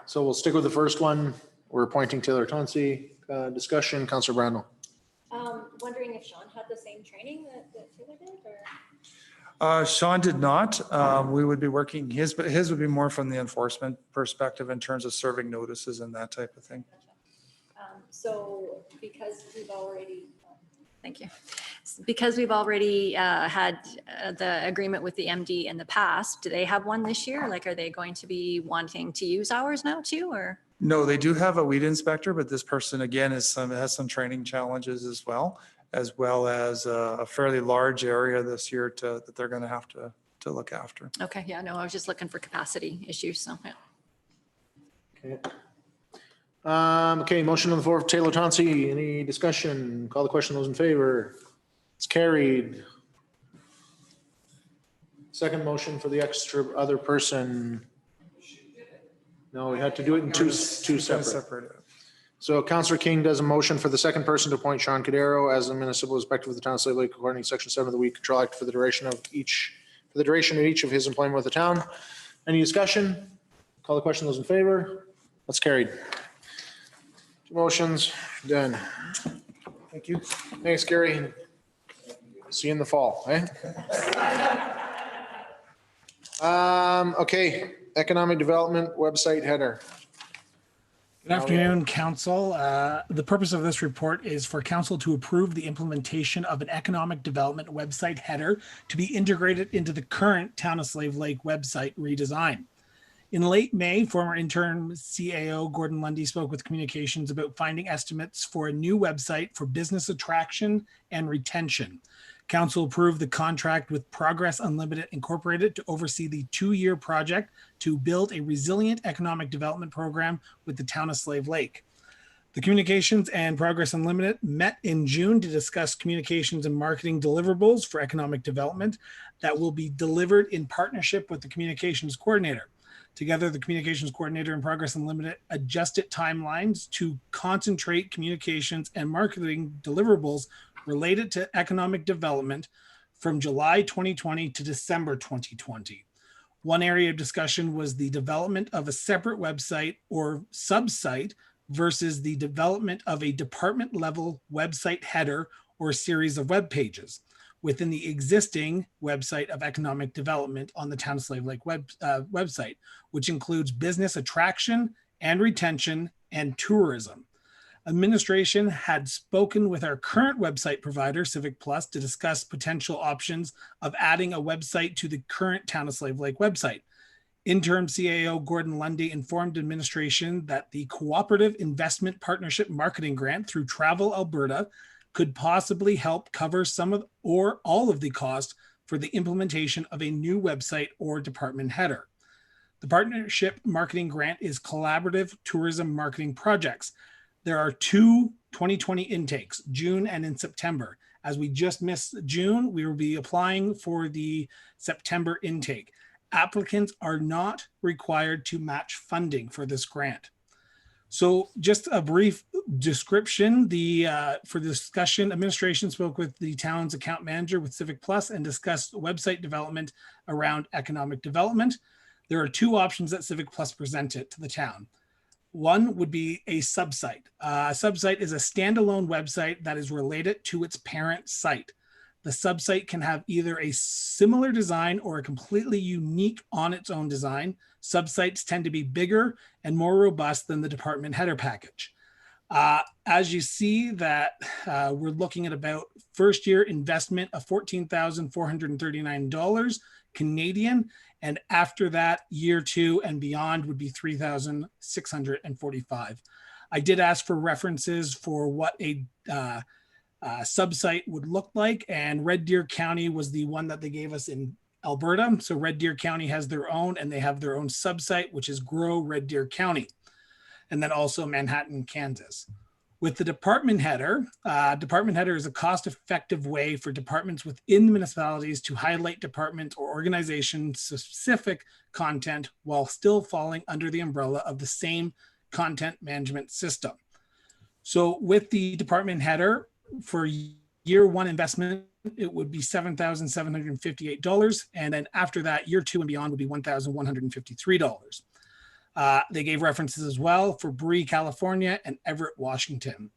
So we'll stick with the first one. We're appointing Taylor Tonsi. Discussion, Councillor Brandel. Wondering if Sean had the same training that Taylor did, or? Sean did not. We would be working, his would be more from the enforcement perspective in terms of serving notices and that type of thing. So because we've already, thank you. Because we've already had the agreement with the MD in the past, do they have one this year? Like, are they going to be wanting to use ours now too, or? No, they do have a weed inspector, but this person again has some training challenges as well as a fairly large area this year that they're going to have to look after. Okay, yeah, no, I was just looking for capacity issues, so, yeah. Okay. Okay, motion on the floor for Taylor Tonsi. Any discussion? Call the question. Those in favor? It's carried. Second motion for the extra other person. No, we had to do it in two separate. So Councillor King does a motion for the second person to appoint Sean Cadero as the municipal inspector of the town of Slave Lake according to section 7 of the Weed Control Act for the duration of each of his employment with the town. Any discussion? Call the question. Those in favor? That's carried. Two motions, done. Thank you. Thanks, Gary. See you in the fall, eh? Okay, economic development website header. Good afternoon, Council. The purpose of this report is for Council to approve the implementation of an economic development website header to be integrated into the current Town of Slave Lake website redesign. In late May, former interim CAO Gordon Lundy spoke with communications about finding estimates for a new website for business attraction and retention. Council approved the contract with Progress Unlimited Incorporated to oversee the 2-year project to build a resilient economic development program with the town of Slave Lake. The Communications and Progress Unlimited met in June to discuss communications and marketing deliverables for economic development that will be delivered in partnership with the Communications Coordinator. Together, the Communications Coordinator and Progress Unlimited adjusted timelines to concentrate communications and marketing deliverables related to economic development from July 2020 to December 2020. One area of discussion was the development of a separate website or sub-site versus the development of a department level website header or series of web pages within the existing website of economic development on the Town of Slave Lake website, which includes business attraction and retention and tourism. Administration had spoken with our current website provider, Civic Plus, to discuss potential options of adding a website to the current Town of Slave Lake website. Interim CAO Gordon Lundy informed administration that the Cooperative Investment Partnership Marketing Grant through Travel Alberta could possibly help cover some of or all of the cost for the implementation of a new website or department header. The partnership marketing grant is collaborative tourism marketing projects. There are 2 2020 intakes, June and in September. As we just missed June, we will be applying for the September intake. Applicants are not required to match funding for this grant. So just a brief description, for the discussion, administration spoke with the town's account manager with Civic Plus and discussed website development around economic development. There are 2 options that Civic Plus presented to the town. One would be a sub-site. A sub-site is a standalone website that is related to its parent site. The sub-site can have either a similar design or a completely unique on its own design. Sub-sites tend to be bigger and more robust than the department header package. As you see that we're looking at about first year investment of $14,439 Canadian, and after that, year 2 and beyond would be $3,645. I did ask for references for what a sub-site would look like, and Red Deer County was the one that they gave us in Alberta. So Red Deer County has their own, and they have their own sub-site, which is Grow Red Deer County, and then also Manhattan, Kansas. With the department header is a cost-effective way for departments within the municipalities to highlight department or organization-specific content while still falling under the umbrella of the same content management system. So with the department header, for year 1 investment, it would be $7,758. And then after that, year 2 and beyond would be $1,153. They gave references as well for Bree, California, and Everett, Washington.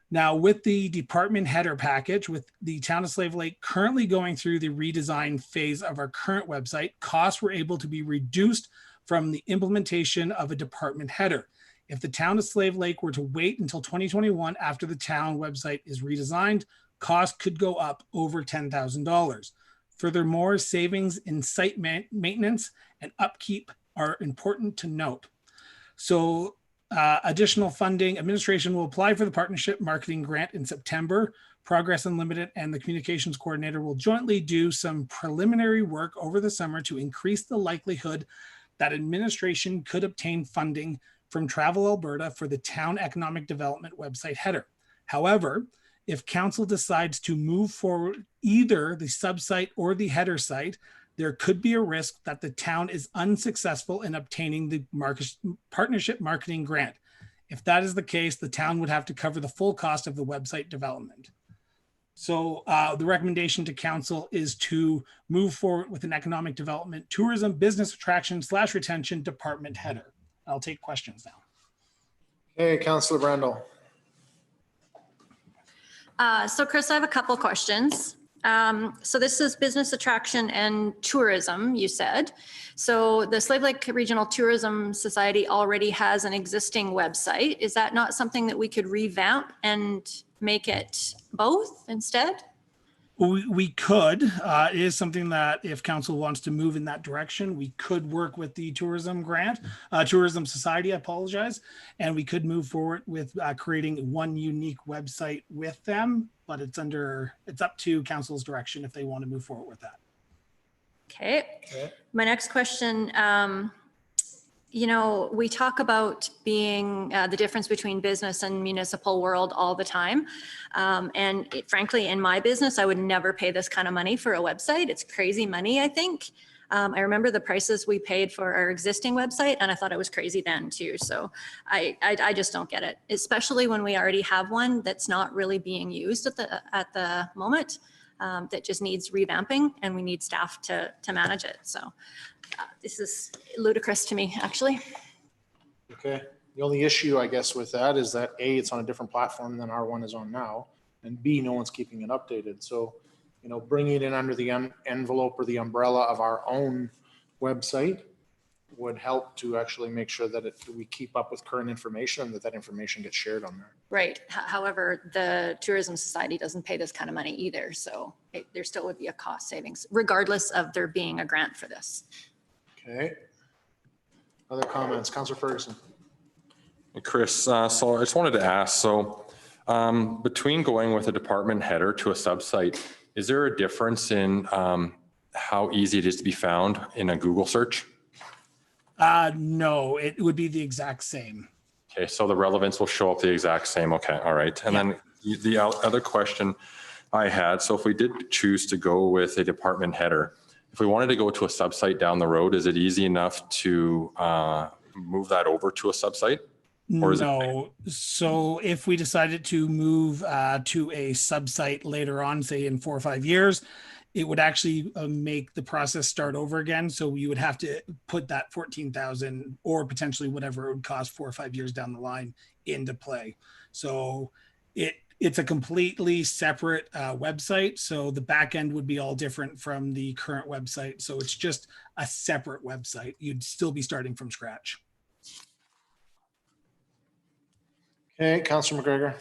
Now, with the department header package, with the Town of Slave Lake currently going through the redesign phase of our current website, costs were able to be reduced from the implementation of a department header. If the Town of Slave Lake were to wait until 2021 after the town website is redesigned, costs could go up over $10,000. Furthermore, savings in site maintenance and upkeep are important to note. So additional funding, administration will apply for the partnership marketing grant in September. Progress Unlimited and the communications coordinator will jointly do some preliminary work over the summer to increase the likelihood that administration could obtain funding from Travel Alberta for the Town Economic Development website header. However, if council decides to move forward either the subsite or the header site, there could be a risk that the town is unsuccessful in obtaining the partnership marketing grant. If that is the case, the town would have to cover the full cost of the website development. So the recommendation to council is to move forward with an economic development, tourism, business attraction / retention department header. I'll take questions now. Okay, Councillor Brendel. So Chris, I have a couple questions. So this is business attraction and tourism, you said. So the Slave Lake Regional Tourism Society already has an existing website. Is that not something that we could revamp and make it both instead? We could. It is something that if council wants to move in that direction, we could work with the tourism society, I apologize. And we could move forward with creating one unique website with them, but it's up to council's direction if they want to move forward with that. Okay. My next question, we talk about being the difference between business and municipal world all the time. Frankly, in my business, I would never pay this kind of money for a website. It's crazy money, I think. I remember the prices we paid for our existing website, and I thought it was crazy then too. So I just don't get it, especially when we already have one that's not really being used at the moment, that just needs revamping, and we need staff to manage it. So this is ludicrous to me, actually. Okay. The only issue, I guess, with that is that A, it's on a different platform than our one is on now, and B, no one's keeping it updated. So, bringing it in under the envelope or the umbrella of our own website would help to actually make sure that we keep up with current information and that information gets shared on there. Right. However, the Tourism Society doesn't pay this kind of money either. So there still would be a cost savings, regardless of there being a grant for this. Okay. Other comments? Councillor Ferguson. Chris, so I just wanted to ask, between going with a department header to a subsite, is there a difference in how easy it is to be found in a Google search? No, it would be the exact same. Okay, so the relevance will show up the exact same. Okay, all right. And then the other question I had, so if we did choose to go with a department header, if we wanted to go to a subsite down the road, is it easy enough to move that over to a subsite? Or is no. So if we decided to move to a subsite later on, say in 4 or 5 years, it would actually make the process start over again. So you would have to put that 14,000 or potentially whatever it would cost 4 or 5 years down the line into play. So it's a completely separate website. So the back end would be all different from the current website. So it's just a separate website. You'd still be starting from scratch. Okay, Councillor McGregor.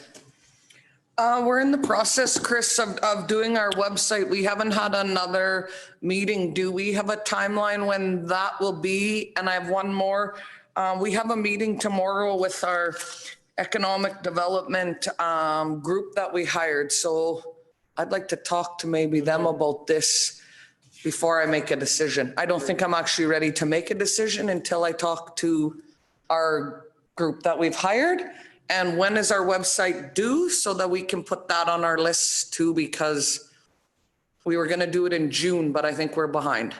We're in the process, Chris, of doing our website. We haven't had another meeting. Do we have a timeline when that will be? And I have one more. We have a meeting tomorrow with our economic development group that we hired. So I'd like to talk to maybe them about this before I make a decision. I don't think I'm actually ready to make a decision until I talk to our group that we've hired. And when is our website due so that we can put that on our list too, because we were going to do it in June, but I think we're behind.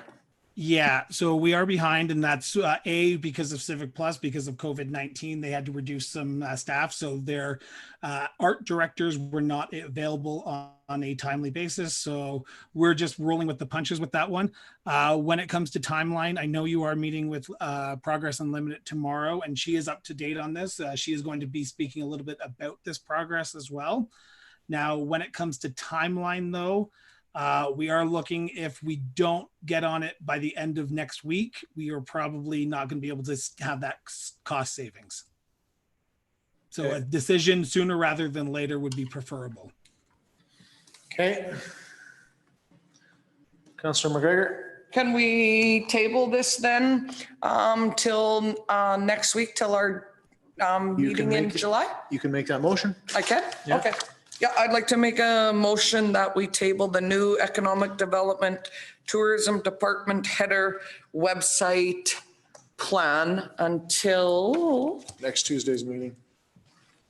Yeah, so we are behind, and that's because of Civic Plus, because of COVID-19, they had to reduce some staff. So their art directors were not available on a timely basis. So we're just rolling with the punches with that one. When it comes to timeline, I know you are meeting with Progress Unlimited tomorrow, and she is up to date on this. She is going to be speaking a little bit about this progress as well. Now, when it comes to timeline though, we are looking, if we don't get on it by the end of next week, we are probably not going to be able to have that cost savings. So a decision sooner rather than later would be preferable. Okay. Councillor McGregor. Can we table this then till next week, till our meeting in July? You can make that motion. I can? Yeah. Okay. Yeah, I'd like to make a motion that we table the new Economic Development Tourism Department header website plan until, Next Tuesday's meeting.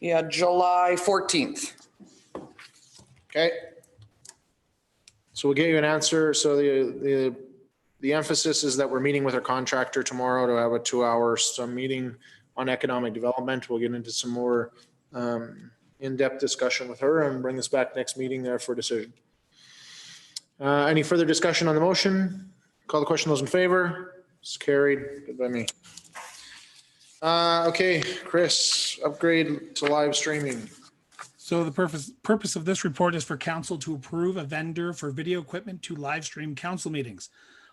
yeah, July 14th. Okay. So we'll get you an answer. So the emphasis is that we're meeting with our contractor tomorrow to have a 2-hour meeting on economic development. We'll get into some more in-depth discussion with her and bring this back next meeting there for decision. Any further discussion on the motion? Call the question. Those in favor? It's carried. Good by me. Okay, Chris, upgrade to live streaming. So the purpose of this report is for council to approve a vendor for video equipment to live stream council meetings.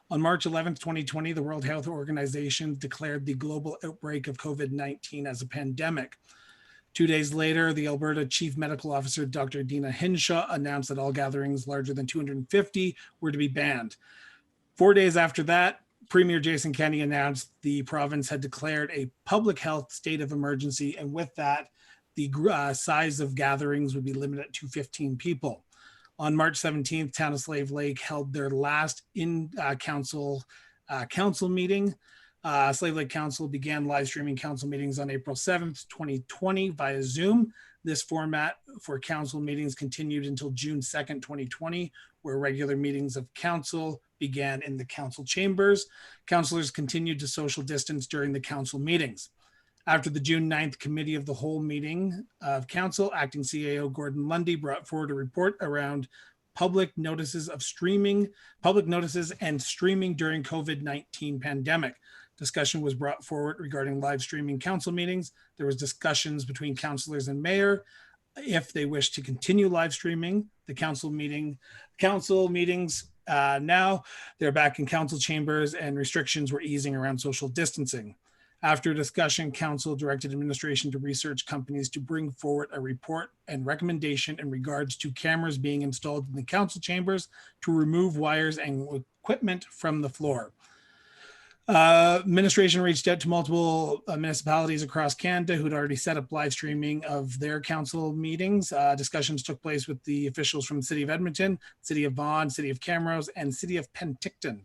On March 11th, 2020, the World Health Organization declared the global outbreak of COVID-19 as a pandemic. 2 days later, the Alberta Chief Medical Officer, Dr. Dina Hinshaw, announced that all gatherings larger than 250 were to be banned. 4 days after that, Premier Jason Kenney announced the province had declared a public health state of emergency, and with that, the size of gatherings would be limited to 15 people. On March 17th, Town of Slave Lake held their last council meeting. Slave Lake Council began live streaming council meetings on April 7th, 2020 via Zoom. This format for council meetings continued until June 2nd, 2020, where regular meetings of council began in the council chambers. Councillors continued to social distance during the council meetings. After the June 9th Committee of the Whole meeting of Council, Acting CAO Gordon Lundy brought forward a report around public notices and streaming during COVID-19 pandemic. Discussion was brought forward regarding live streaming council meetings. There was discussions between councillors and mayor if they wish to continue live streaming the council meetings. Now they're back in council chambers and restrictions were easing around social distancing. After discussion, council directed administration to research companies to bring forward a report and recommendation in regards to cameras being installed in the council chambers to remove wires and equipment from the floor. Administration reached out to multiple municipalities across Canada who'd already set up live streaming of their council meetings. Discussions took place with the officials from the City of Edmonton, City of Vaughan, City of Camrose, and City of Penticton.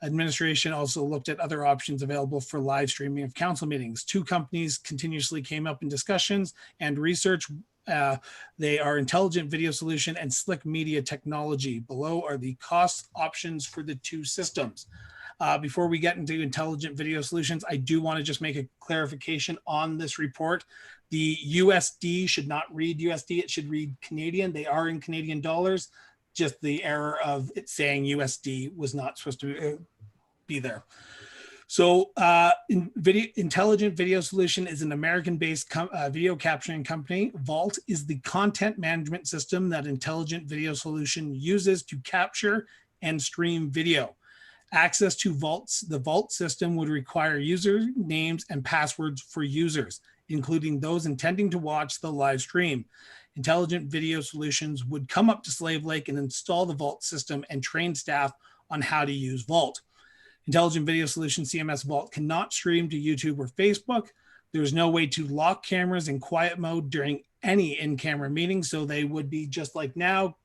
Administration also looked at other options available for live streaming of council meetings. 2 companies continuously came up in discussions and research. They are Intelligent Video Solution and Slick Media Technology. Below are the cost options for the 2 systems. Before we get into Intelligent Video Solutions, I do want to just make a clarification on this report. The USD should not read USD, it should read Canadian. They are in Canadian dollars. Just the error of it saying USD was not supposed to be there. So Intelligent Video Solution is an American-based video capturing company. Vault is the content management system that Intelligent Video Solution uses to capture and stream video. Access to the Vault system would require user names and passwords for users, including those intending to watch the live stream. Intelligent Video Solutions would come up to Slave Lake and install the Vault system and train staff on how to use Vault. Intelligent Video Solutions CMS Vault cannot stream to YouTube or Facebook. There's no way to lock cameras in quiet mode during any in-camera meeting, so they would be just like now,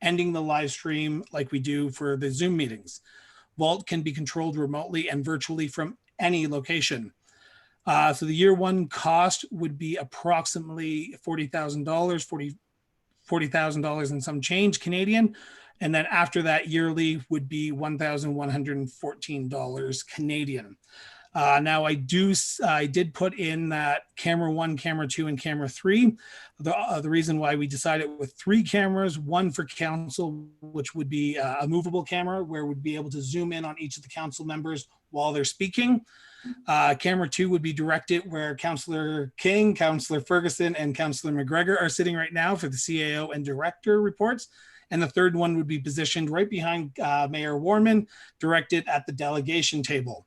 ending the live stream like we do for the Zoom meetings. Vault can be controlled remotely and virtually from any location. So the year 1 cost would be approximately $40,000, $40,000 and some change Canadian. And then after that, yearly would be $1,114 Canadian. Now I did put in that camera 1, camera 2, and camera 3. The reason why we decided with 3 cameras, 1 for council, which would be a movable camera where we'd be able to zoom in on each of the council members while they're speaking. Camera 2 would be directed where Councillor King, Councillor Ferguson, and Councillor McGregor are sitting right now for the CAO and director reports. And the 3rd one would be positioned right behind Mayor Warman, directed at the delegation table.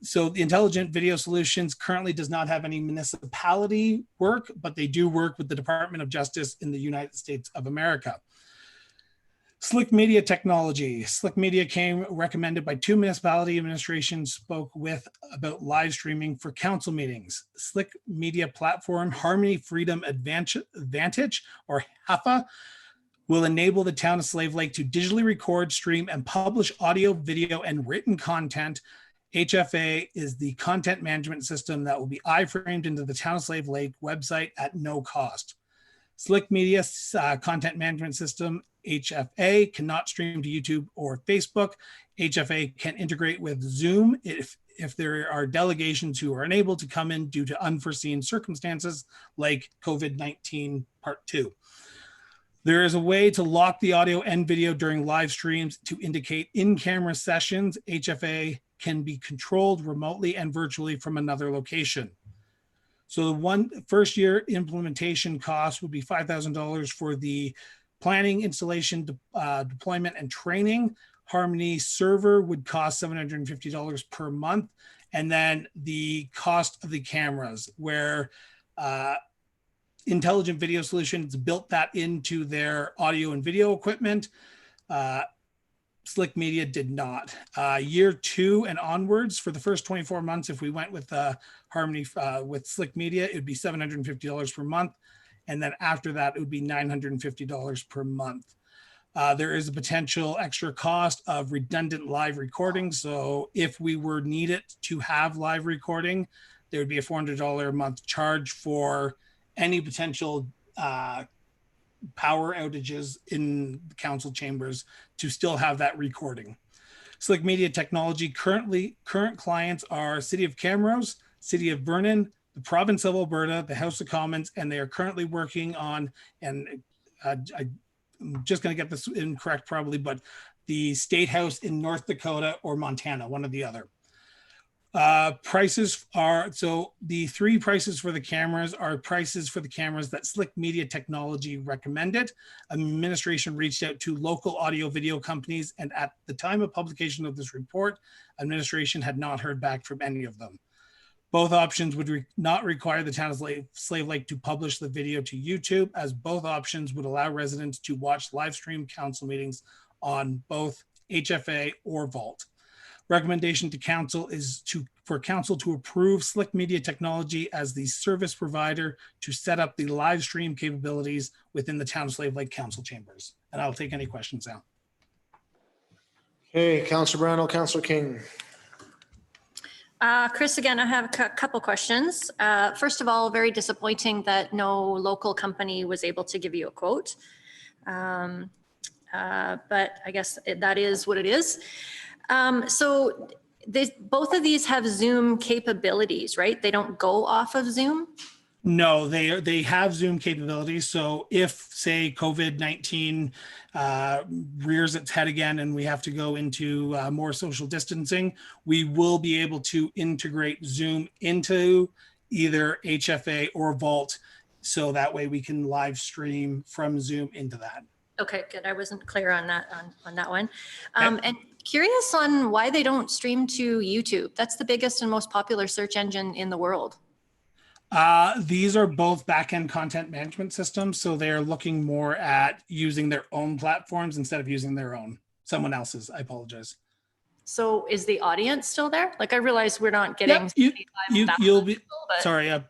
So the Intelligent Video Solutions currently does not have any municipality work, but they do work with the Department of Justice in the United States of America. Slick Media Technology. Slick Media came recommended by 2 municipality administrations spoke with about live streaming for council meetings. Slick Media Platform Harmony Freedom Advantage, or HAFA, will enable the town of Slave Lake to digitally record, stream, and publish audio, video, and written content HFA is the content management system that will be iframed into the Town of Slave Lake website at no cost. Slick Media content management system, HFA, cannot stream to YouTube or Facebook. HFA can integrate with Zoom if there are delegations who are unable to come in due to unforeseen circumstances like COVID-19 Part 2. There is a way to lock the audio and video during live streams to indicate in-camera sessions. HFA can be controlled remotely and virtually from another location. So the first year implementation cost would be $5,000 for the planning, installation, deployment, and training. Harmony server would cost $750 per month. And then the cost of the cameras, where Intelligent Video Solutions built that into their audio and video equipment. Slick Media did not. Year 2 and onwards, for the first 24 months, if we went with Harmony with Slick Media, it would be $750 per month. And then after that, it would be $950 per month. There is a potential extra cost of redundant live recording. So if we were needed to have live recording, there would be a $400 a month charge for any potential power outages in the council chambers to still have that recording. Slick Media Technology current clients are City of Camrose, City of Vernon, the Province of Alberta, the House of Commons, and they are currently working on, and I'm just going to get this incorrect probably, but the State House in North Dakota or Montana, one or the other. Prices are, so the 3 prices for the cameras are prices for the cameras that Slick Media Technology recommended. Administration reached out to local audio video companies, and at the time of publication of this report, administration had not heard back from any of them. Both options would not require the Town of Slave Lake to publish the video to YouTube, as both options would allow residents to watch live stream council meetings on both HFA or Vault. Recommendation to council is for council to approve Slick Media Technology as the service provider to set up the live stream capabilities within the Town of Slave Lake council chambers. And I'll take any questions now. Okay, Councillor Brownell, Councillor King. Chris, again, I have a couple questions. First of all, very disappointing that no local company was able to give you a quote. But I guess that is what it is. So both of these have Zoom capabilities, right? They don't go off of Zoom? No, they have Zoom capabilities. So if, say, COVID-19 rears its head again and we have to go into more social distancing, we will be able to integrate Zoom into either HFA or Vault. So that way we can live stream from Zoom into that. Okay, good. I wasn't clear on that one. And curious on why they don't stream to YouTube. That's the biggest and most popular search engine in the world. These are both back-end content management systems, so they're looking more at using their own platforms instead of using their own, someone else's. I apologize. So is the audience still there? Like, I realize we're not getting. You'll be sorry.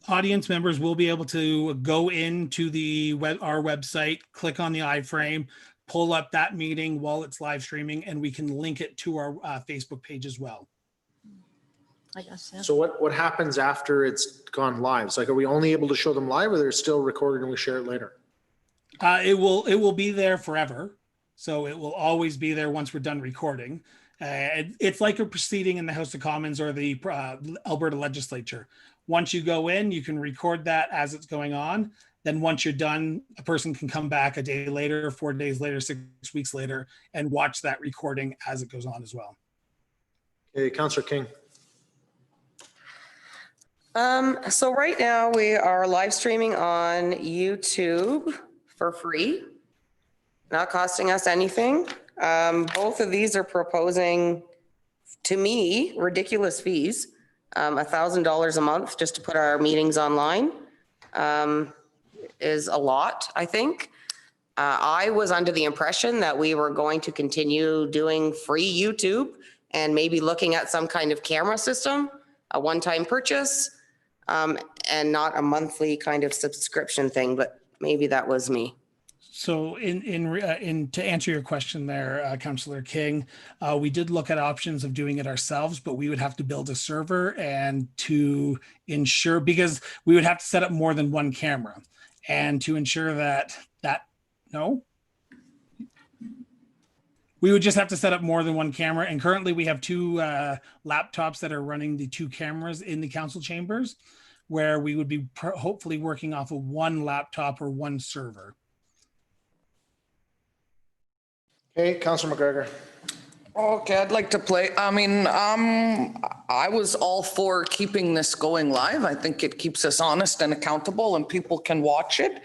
Audience members will be able to go into our website, click on the iframe, pull up that meeting while it's live streaming, and we can link it to our Facebook page as well. I guess, yeah. So what happens after it's gone live? It's like, are we only able to show them live, or they're still recorded and we share it later? It will be there forever. So it will always be there once we're done recording. It's like a proceeding in the House of Commons or the Alberta legislature. Once you go in, you can record that as it's going on. Then once you're done, a person can come back a day later, 4 days later, 6 weeks later, and watch that recording as it goes on as well. Okay, Councillor King. So right now we are live streaming on YouTube for free, not costing us anything. Both of these are proposing, to me, ridiculous fees. $1,000 a month just to put our meetings online is a lot, I think. I was under the impression that we were going to continue doing free YouTube and maybe looking at some kind of camera system, a one-time purchase, and not a monthly kind of subscription thing, but maybe that was me. So to answer your question there, Councillor King, we did look at options of doing it ourselves, but we would have to build a server and to ensure, because we would have to set up more than one camera and to ensure no, we would just have to set up more than one camera. And currently we have two laptops that are running the two cameras in the council chambers, where we would be hopefully working off of one laptop or one server. Okay, Councillor McGregor. Okay, I'd like to play. I mean, I was all for keeping this going live. I think it keeps us honest and accountable and people can watch it.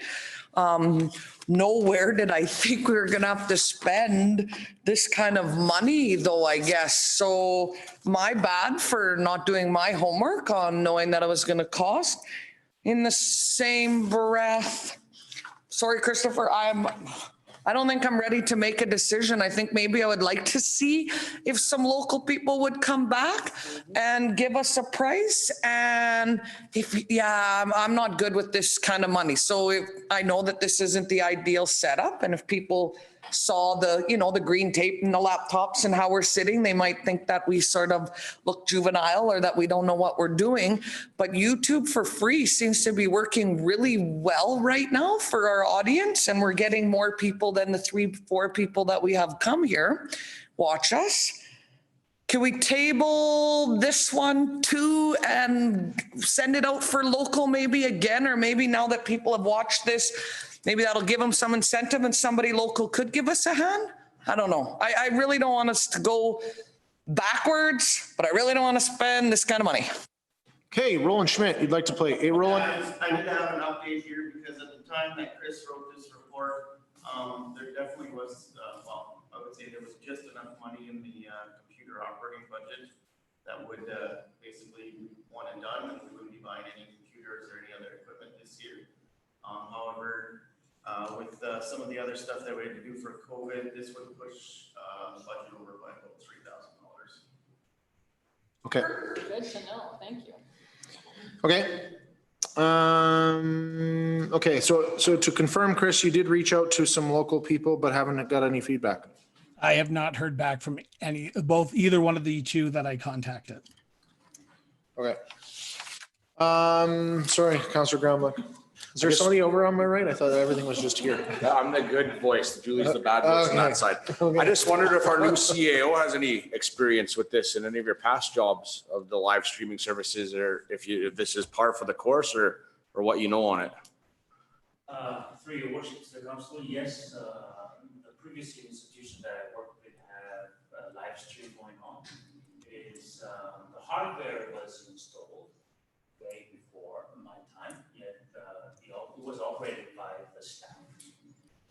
Nowhere did I think we were gonna have to spend this kind of money though, I guess. So my bad for not doing my homework on knowing that it was gonna cost. In the same breath, sorry, Christopher, I don't think I'm ready to make a decision. I think maybe I would like to see if some local people would come back and give us a price. And I'm not good with this kind of money. So if I know that this isn't the ideal setup, and if people saw the green tape and the laptops and how we're sitting, they might think that we sort of look juvenile or that we don't know what we're doing. But YouTube for free seems to be working really well right now for our audience, and we're getting more people than the 3-4 people that we have come here watch us. Can we table this one too and send it out for local maybe again, or maybe now that people have watched this, maybe that'll give them some incentive and somebody local could give us a hand? I don't know. I really don't want us to go backwards, but I really don't want to spend this kind of money. Okay, Roland Schmidt, you'd like to play. Hey, Roland. I did have an update here because at the time that Chris wrote this report, there definitely was, I would say there was just enough money in the computer operating budget that would basically be one and done, and we wouldn't be buying any computers or any other equipment this year. However, with some of the other stuff that we had to do for COVID, this would push the budget over by about $3,000. Okay. Good to know, thank you. Okay. Okay, so to confirm, Chris, you did reach out to some local people, but haven't got any feedback. I have not heard back from either one of the two that I contacted. Okay. Sorry, Councillor Groundblock. Is there somebody over on my right? I thought everything was just here. Yeah, I'm the good voice. Julie's the bad voice on that side. Okay. I just wondered if our new CAO has any experience with this in any of your past jobs of the live streaming services, or if this is par for the course, or what you know on it. Through your worship, the council, yes, the previous institution that I worked with had a live stream going on. Is the hardware was installed way before my time, yet it was operated by the staff.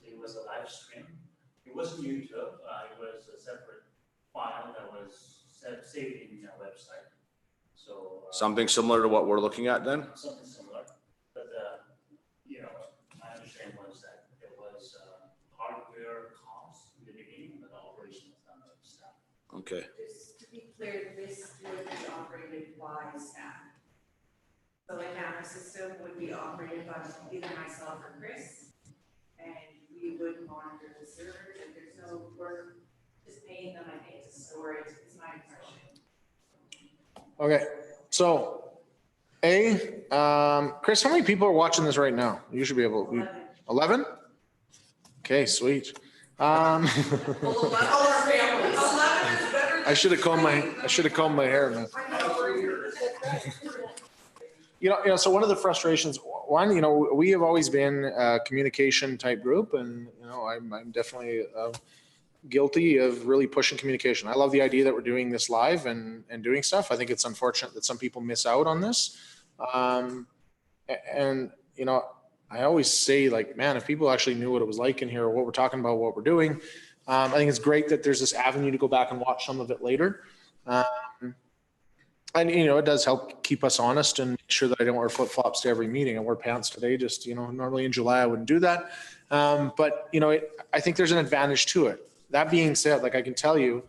It was a live stream. It wasn't YouTube. It was a separate file that was saved in our website. So Something similar to what we're looking at then? something similar, but my understanding was that there was hardware costs in the beginning, but the operation was done by the staff. Okay. Just to be clear, this would be operated by staff. So the camera system would be operated by either myself or Chris, and we would monitor the servers, and we're just paying them, I think, to store it, is my impression. Okay, so Chris, how many people are watching this right now? You should be able to. 11? Okay, sweet. I should have combed my hair, man. So one of the frustrations, we have always been a communication type group, and I'm definitely guilty of really pushing communication. I love the idea that we're doing this live and doing stuff. I think it's unfortunate that some people miss out on this. I always say, like, man, if people actually knew what it was like in here, or what we're talking about, what we're doing, I think it's great that there's this avenue to go back and watch some of it later. And, it does help keep us honest and make sure that I don't wear flip-flops to every meeting. I wore pants today, just, normally in July I wouldn't do that. But, I think there's an advantage to it. That being said, like, I can tell you,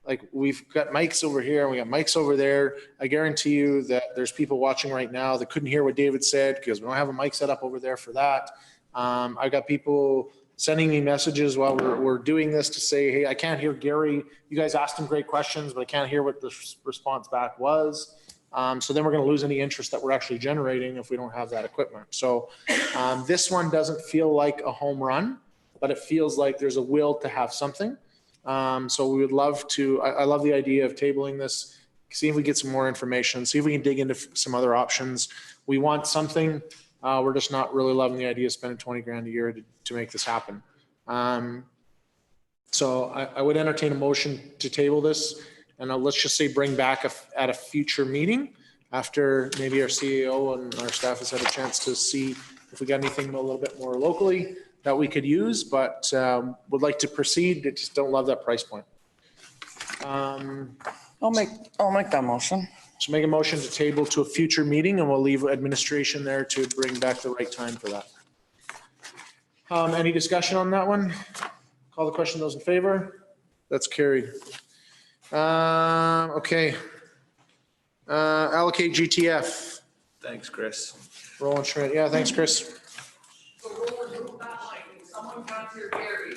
like, we've got mics over here and we got mics over there. I guarantee you that there's people watching right now that couldn't hear what David said because we don't have a mic set up over there for that. I got people sending me messages while we're doing this to say, hey, I can't hear Gary. You guys asked him great questions, but I can't hear what the response back was. So then we're going to lose any interest that we're actually generating if we don't have that equipment. So this one doesn't feel like a home run, but it feels like there's a will to have something. So we would love to, I love the idea of tabling this, see if we get some more information, see if we can dig into some other options. We want something. We're just not really loving the idea of spending 20 grand a year to make this happen. So I would entertain a motion to table this, and let's just say bring back at a future meeting after maybe our CEO and our staff has had a chance to see if we got anything a little bit more locally that we could use, but would like to proceed. Just don't love that price point. I'll make that motion. So make a motion to table to a future meeting, and we'll leave administration there to bring back the right time for that. Any discussion on that one? Call the question. Those in favor? That's carried. Okay. Allocate GTF. Thanks, Chris. Roland Schmidt. Yeah, thanks, Chris. So Roland, move that mic. If someone can't hear Gary,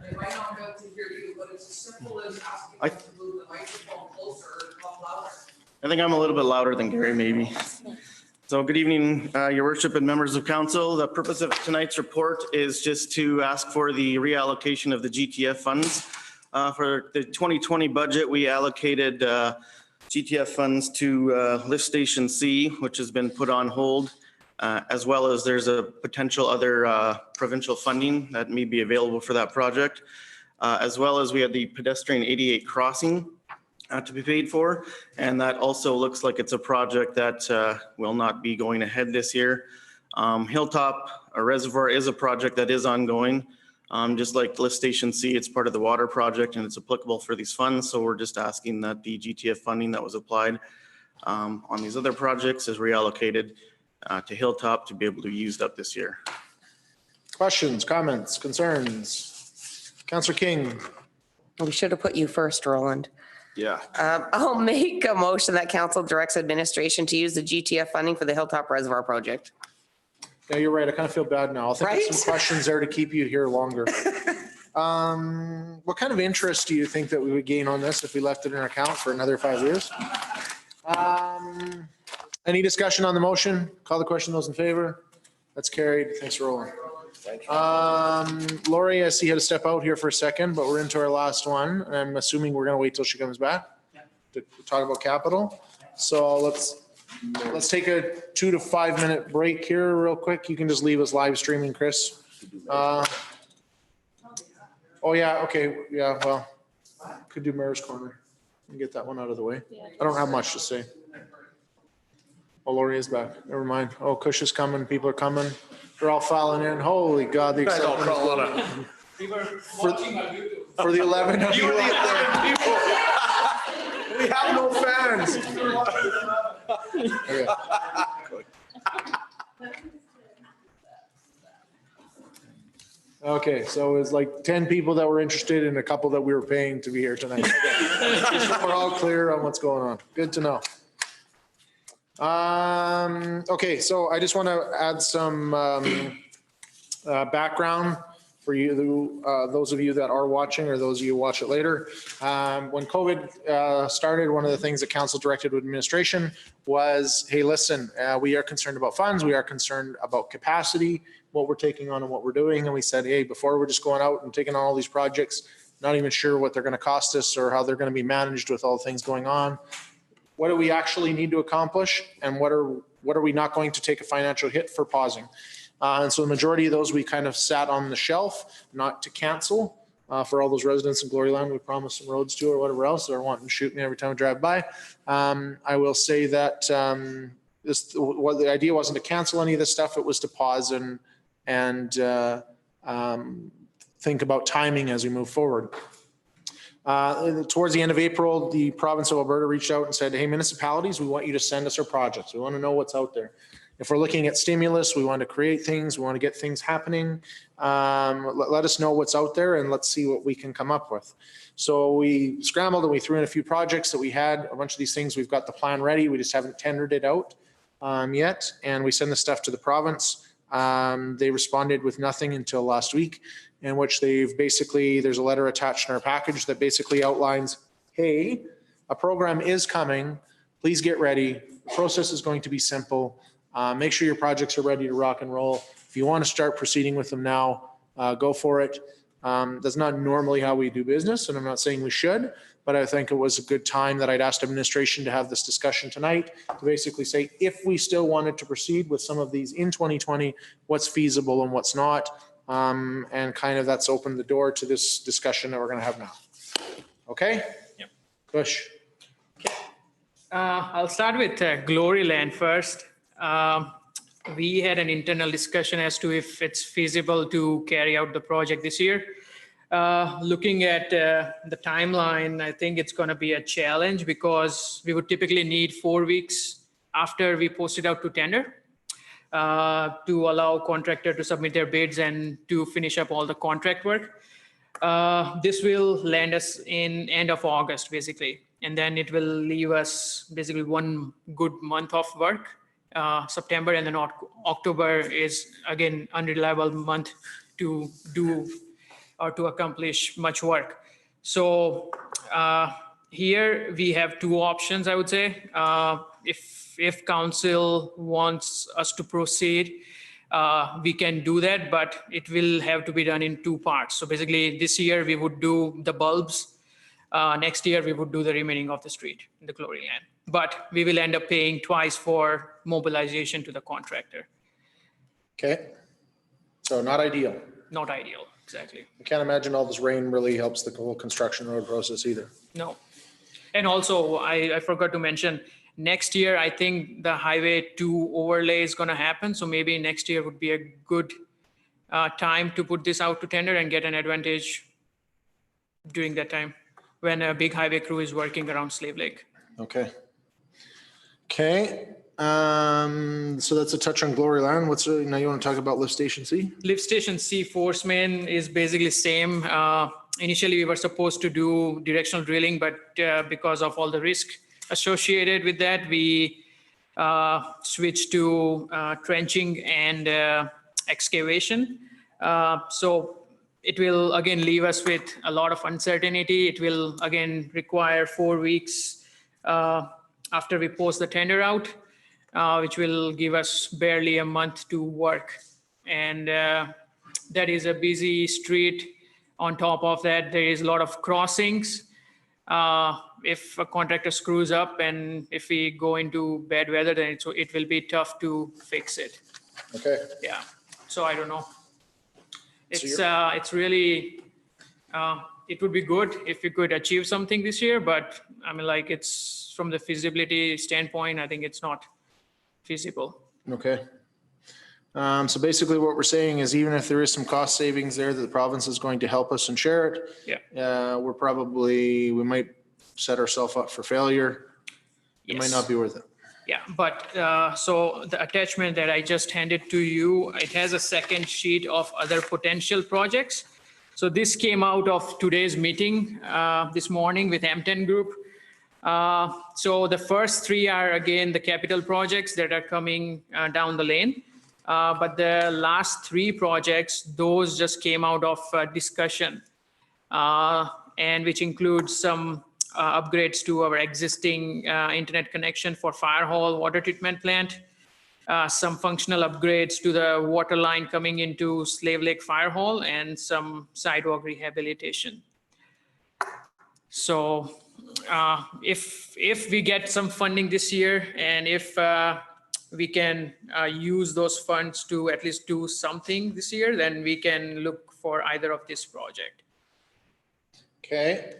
they might not be able to hear you, but it's as simple as asking them to move the microphone closer or talk louder. I think I'm a little bit louder than Gary, maybe. So good evening, Your Worship and members of council. The purpose of tonight's report is just to ask for the reallocation of the GTF funds. For the 2020 budget, we allocated GTF funds to Lift Station C, which has been put on hold, as well as there's a potential other provincial funding that may be available for that project, as well as we had the pedestrian 88 crossing to be paid for. And that also looks like it's a project that will not be going ahead this year. Hilltop Reservoir is a project that is ongoing. Just like Lift Station C, it's part of the water project and it's applicable for these funds. So we're just asking that the GTF funding that was applied on these other projects is reallocated to Hilltop to be able to be used up this year. Questions, comments, concerns? Councillor King. We should have put you first, Roland. Yeah. I'll make a motion that council directs administration to use the GTF funding for the Hilltop Reservoir project. Yeah, you're right. I kind of feel bad now. I'll think of some questions there to keep you here longer. What kind of interest do you think that we would gain on this if we left it in our account for another 5 years? Any discussion on the motion? Call the question. Those in favor? That's carried. Thanks, Roland. Lori, I see you had to step out here for a second, but we're into our last one. And I'm assuming we're going to wait till she comes back to talk about capital. So let's take a 2 to 5 minute break here real quick. You can just leave us live streaming, Chris. Oh yeah, okay, yeah, well, could do Mayor's Corner and get that one out of the way. I don't have much to say. Oh, Lori is back. Never mind. Oh, Kush is coming. People are coming. They're all filing in. Holy God, the excitement. For the 11 of you out there. We have no fans. Okay. Okay, so it was like 10 people that were interested and a couple that we were paying to be here tonight. Just so we're all clear on what's going on. Good to know. Okay, so I just want to add some background for you, those of you that are watching or those of you who watch it later. When COVID started, one of the things that council directed to administration was, hey, listen, we are concerned about funds. We are concerned about capacity, what we're taking on and what we're doing. And we said, hey, before we're just going out and taking on all these projects, not even sure what they're going to cost us or how they're going to be managed with all the things going on. What do we actually need to accomplish? And what are we not going to take a financial hit for pausing? And so the majority of those we kind of sat on the shelf, not to cancel for all those residents in Gloryland we promised some roads to or whatever else. They're wanting to shoot me every time I drive by. I will say that the idea wasn't to cancel any of this stuff. It was to pause and think about timing as we move forward. Towards the end of April, the province of Alberta reached out and said, hey, municipalities, we want you to send us our projects. We want to know what's out there. If we're looking at stimulus, we want to create things, we want to get things happening. Let us know what's out there and let's see what we can come up with. So we scrambled and we threw in a few projects that we had. A bunch of these things, we've got the plan ready. We just haven't tendered it out yet. And we send the stuff to the province. They responded with nothing until last week, in which there's a letter attached in our package that basically outlines, hey, a program is coming. Please get ready. The process is going to be simple. Make sure your projects are ready to rock and roll. If you want to start proceeding with them now, go for it. That's not normally how we do business, and I'm not saying we should, but I think it was a good time that I'd asked administration to have this discussion tonight to basically say, if we still wanted to proceed with some of these in 2020, what's feasible and what's not. And kind of that's opened the door to this discussion that we're going to have now. Okay? Yep. Kush. I'll start with Glory Land first. We had an internal discussion as to if it's feasible to carry out the project this year. Looking at the timeline, I think it's going to be a challenge because we would typically need 4 weeks after we post it out to tender to allow contractor to submit their bids and to finish up all the contract work. This will land us in end of August, basically. And then it will leave us basically 1 good month of work, September, and then October is again unreliable month to do or to accomplish much work. So here we have 2 options, I would say. If council wants us to proceed, we can do that, but it will have to be done in 2 parts. So basically this year we would do the bulbs. Next year we would do the remaining of the street in the Glory Land. But we will end up paying twice for mobilization to the contractor. Okay. So not ideal. Not ideal, exactly. I can't imagine all this rain really helps the whole construction road process either. No. And also, I forgot to mention, next year, I think the Highway 2 overlay is going to happen. So maybe next year would be a good time to put this out to tender and get an advantage during that time when a big highway crew is working around Slave Lake. Okay. Okay. So that's a touch on Glory Land. Now you want to talk about Lift Station C? Lift Station C force main is basically same. Initially, we were supposed to do directional drilling, but because of all the risk associated with that, we switched to trenching and excavation. So it will again leave us with a lot of uncertainty. It will again require 4 weeks after we post the tender out, which will give us barely a month to work. And that is a busy street. On top of that, there is a lot of crossings. If a contractor screws up and if we go into bad weather, then it will be tough to fix it. Okay. Yeah. So I don't know. It's really, it would be good if we could achieve something this year, but I mean, like it's from the feasibility standpoint, I think it's not feasible. Okay. So basically what we're saying is even if there is some cost savings there that the province is going to help us and share it, yeah, we might set ourselves up for failure. It might not be worth it. Yeah, but so the attachment that I just handed to you, it has a second sheet of other potential projects. So this came out of today's meeting this morning with M10 Group. So the first 3 are again the capital projects that are coming down the lane. But the last 3 projects, those just came out of discussion, and which includes some upgrades to our existing internet connection for fire hall water treatment plant, some functional upgrades to the water line coming into Slave Lake Fire Hall, and some sidewalk rehabilitation. So if we get some funding this year, and if we can use those funds to at least do something this year, then we can look for either of this project. Okay.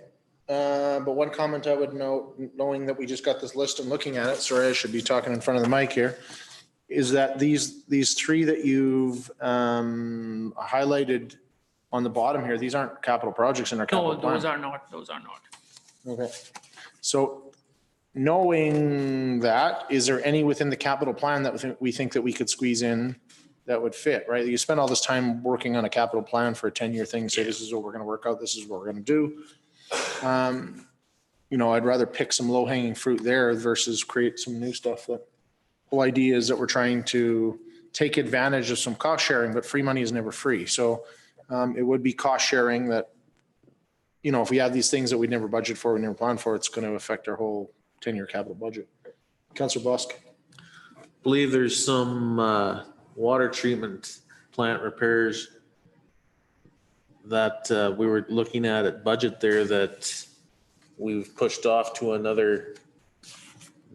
But one comment I would note, knowing that we just got this list and looking at it, sorry, I should be talking in front of the mic here, is that these 3 that you've highlighted on the bottom here, these aren't capital projects in our capital plan. No, those are not. Those are not. Okay. So knowing that, is there any within the capital plan that we think that we could squeeze in that would fit, right? You spend all this time working on a capital plan for a 10-year thing, say this is what we're going to work out, this is what we're going to do. I'd rather pick some low-hanging fruit there versus create some new stuff. The whole idea is that we're trying to take advantage of some cost sharing, but free money is never free. So it would be cost sharing that, you know, if we have these things that we never budgeted for, we never planned for, it's going to affect our whole 10-year capital budget. Councillor Busk. Believe there's some water treatment plant repairs that we were looking at budget there that we've pushed off to another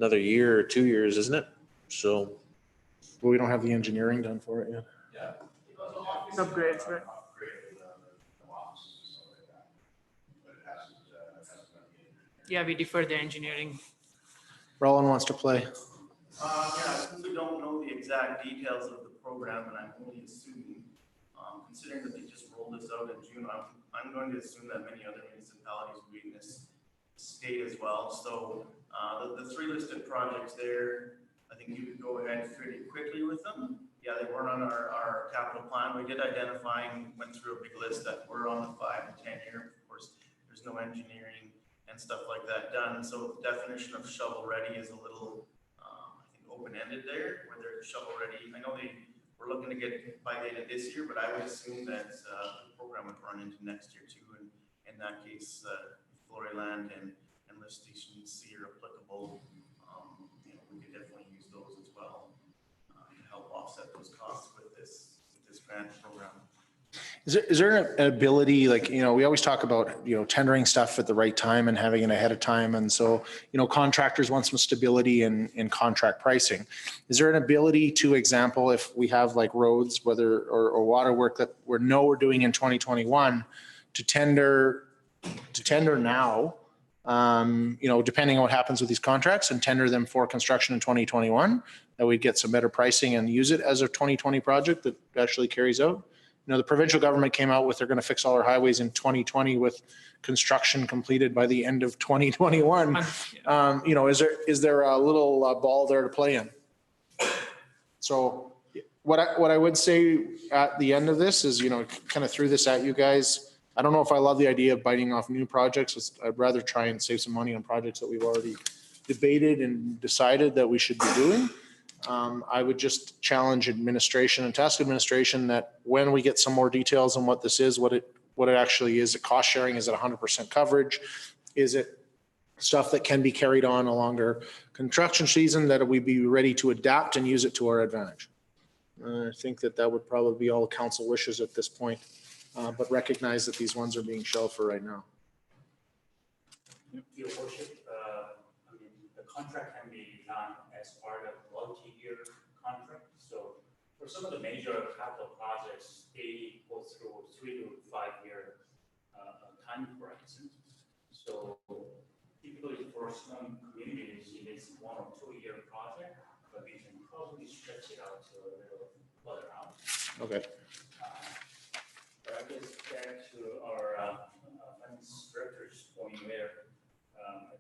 year or 2 years, isn't it? So. But we don't have the engineering done for it yet. Upgrades, right? Yeah, we defer the engineering. Roland wants to play. Yeah, since we don't know the exact details of the program, and I'm only assuming, considering that they just rolled this out in June, I'm going to assume that many other municipalities will be in this state as well. So the 3 listed projects there, I think you could go ahead pretty quickly with them. Yeah, they weren't on our capital plan. We did identify and went through a big list that were on the 5 and 10 year. Of course, there's no engineering and stuff like that done. So the definition of shovel ready is a little, I think, open-ended there, where they're shovel ready. I know they were looking to get by the end of this year, but I would assume that the program would run into next year too. And in that case, Floryland and lift station C are applicable. You know, we could definitely use those as well to help offset those costs with this grant program. Is there an ability, like, you know, we always talk about, you know, tendering stuff at the right time and having it ahead of time. And so, you know, contractors want some stability in contract pricing. Is there an ability to, example, if we have like roads, whether, or water work that we're doing in 2021 to tender now, you know, depending on what happens with these contracts, and tender them for construction in 2021, that we'd get some better pricing and use it as a 2020 project that actually carries out? You know, the provincial government came out with, they're going to fix all our highways in 2020 with construction completed by the end of 2021. You know, is there a little ball there to play in? So what I would say at the end of this is, you know, kind of threw this at you guys. I don't know if I love the idea of biting off new projects. I'd rather try and save some money on projects that we've already debated and decided that we should be doing. I would just challenge administration and task administration that when we get some more details on what this is, what it actually is, it cost sharing, is it 100% coverage? Is it stuff that can be carried on a longer construction season, that we be ready to adapt and use it to our advantage? I think that would probably be all council wishes at this point, but recognize that these ones are being shelved for right now. Your worship, I mean, the contract can be done as part of multi-year contract. So for some of the major capital projects, they go through 3 to 5 year time horizon. So typically for some communities, it is 1 or 2 year project, but we can probably stretch it out to a little further out. Okay. But I guess back to our finance director's point where I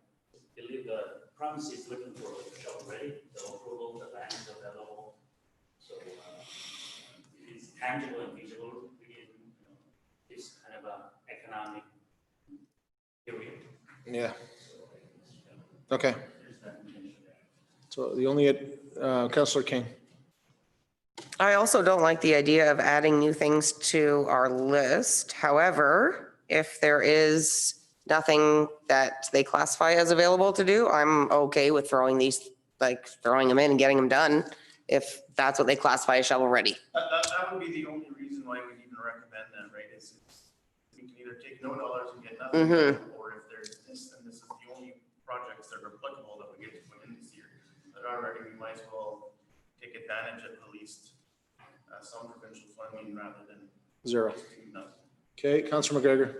believe the province is looking for a shovel ready, the approval, the land is available. So it's tangible and visible within, you know, this kind of economic period. Yeah. Okay. So the only, Councillor King. I also don't like the idea of adding new things to our list. However, if there is nothing that they classify as available to do, I'm okay with throwing them in and getting them done, if that's what they classify as shovel ready. That would be the only reason why we even recommend that, right? Is we can either take no dollars and get nothing, or if there's this, and this is the only projects that are applicable that we get to put in this year, that already we might as well take advantage of at least some provincial funding rather than Zero. nothing. Okay, Councillor McGregor.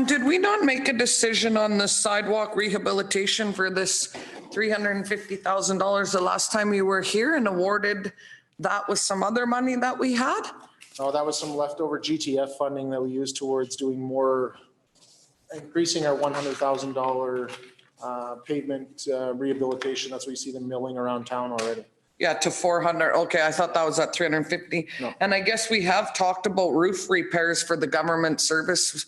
Did we not make a decision on the sidewalk rehabilitation for this $350,000 the last time you were here, and awarded that with some other money that we had? Oh, that was some leftover GTF funding that we used towards doing more, increasing our $100,000 pavement rehabilitation. That's where you see them milling around town already. Yeah, to 400. Okay, I thought that was at 350. No. And I guess we have talked about roof repairs for the government service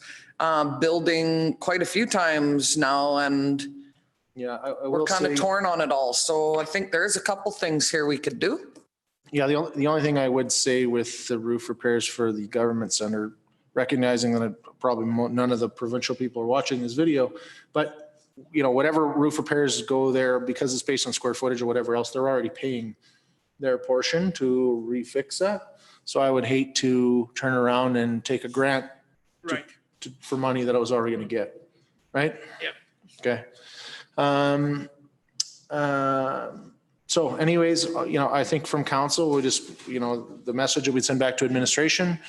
building quite a few times now. And Yeah, I We're will kind of say, torn on it all. So I think there's a couple things here we could do. yeah, the only thing I would say with the roof repairs for the government center, recognizing that probably none of the provincial people are watching this video, but whatever roof repairs go there, because it's based on square footage or whatever else, they're already paying their portion to refix that. So I would hate to turn around and take a grant Right. for money that I was already going to get, right? Yep. Okay. So anyways, I think from council, we just, the message that we'd send back to administration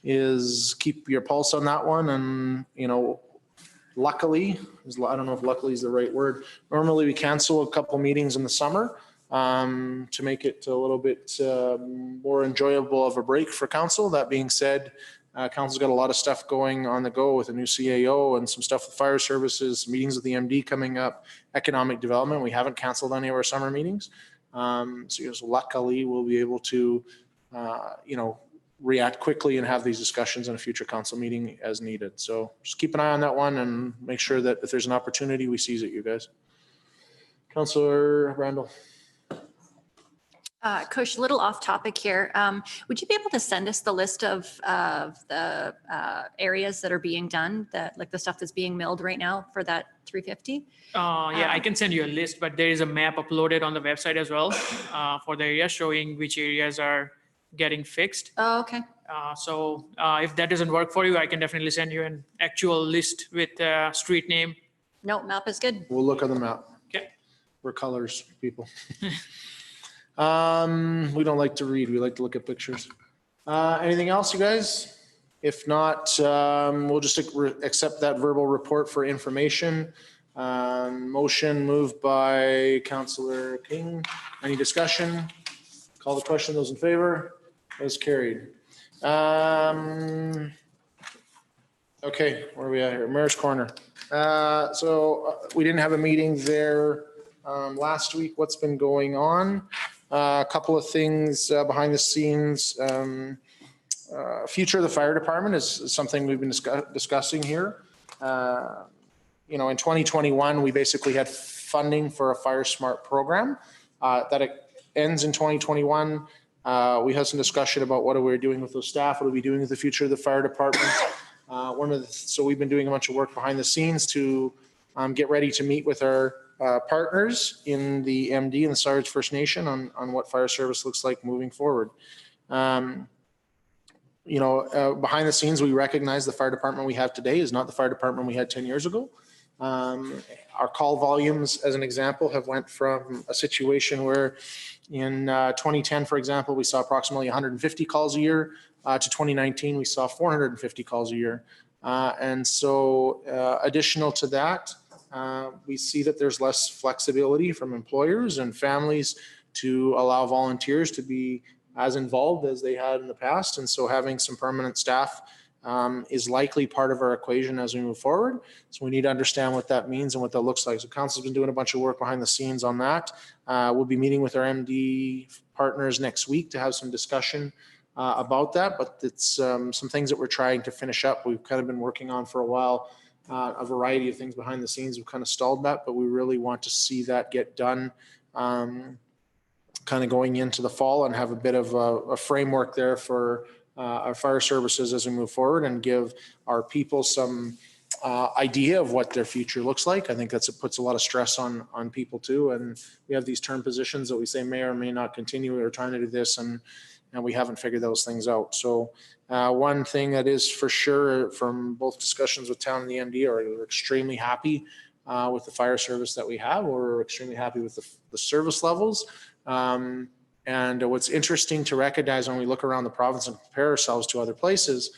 is keep your pulse on that one. And, luckily, I don't know if luckily is the right word. Normally we cancel a couple meetings in the summer to make it a little bit more enjoyable of a break for council. That being said, council's got a lot of stuff going on the go with a new CAO and some stuff with fire services, meetings with the MD coming up, economic development. We haven't canceled any of our summer meetings. So luckily we'll be able to, react quickly and have these discussions in a future council meeting as needed. So just keep an eye on that one and make sure that if there's an opportunity, we seize it, you guys. Councillor Randall. Kush, a little off topic here. Would you be able to send us the list of the areas that are being done, like the stuff that's being milled right now for that 350? Yeah, I can send you a list, but there is a map uploaded on the website as well for the area showing which areas are getting fixed. Oh, okay. So if that doesn't work for you, I can definitely send you an actual list with street name. No, map is good. We'll look on the map. Okay. We're colors people. We don't like to read. We like to look at pictures. Anything else, you guys? If not, we'll just accept that verbal report for information. Motion moved by Councillor King. Any discussion? Call the question. Those in favor? Those carried. Okay, where are we at here? Mayor's Corner. So we didn't have a meeting there last week. What's been going on? A couple of things behind the scenes. Future of the fire department is something we've been discussing here. In 2021, we basically had funding for a Fire Smart program that it ends in 2021. We had some discussion about what are we doing with those staff, what are we doing with the future of the fire department. So we've been doing a bunch of work behind the scenes to get ready to meet with our partners in the MD and the Sarge First Nation on what fire service looks like moving forward. Behind the scenes, we recognize the fire department we have today is not the fire department we had 10 years ago. Our call volumes, as an example, have went from a situation where in 2010, for example, we saw approximately 150 calls a year. To 2019, we saw 450 calls a year. And so additional to that, we see that there's less flexibility from employers and families to allow volunteers to be as involved as they had in the past. And so having some permanent staff is likely part of our equation as we move forward. So we need to understand what that means and what that looks like. So council's been doing a bunch of work behind the scenes on that. We'll be meeting with our MD partners next week to have some discussion about that, but it's some things that we're trying to finish up. We've kind of been working on for a while, a variety of things behind the scenes. We've kind of stalled that, but we really want to see that get done kind of going into the fall and have a bit of a framework there for our fire services as we move forward and give our people some idea of what their future looks like. I think it puts a lot of stress on people too. And we have these term positions that we say may or may not continue. We're trying to do this and we haven't figured those things out. So one thing that is for sure from both discussions with town and the MD we're extremely happy with the fire service that we have. We're extremely happy with the service levels. And what's interesting to recognize when we look around the province and compare ourselves to other places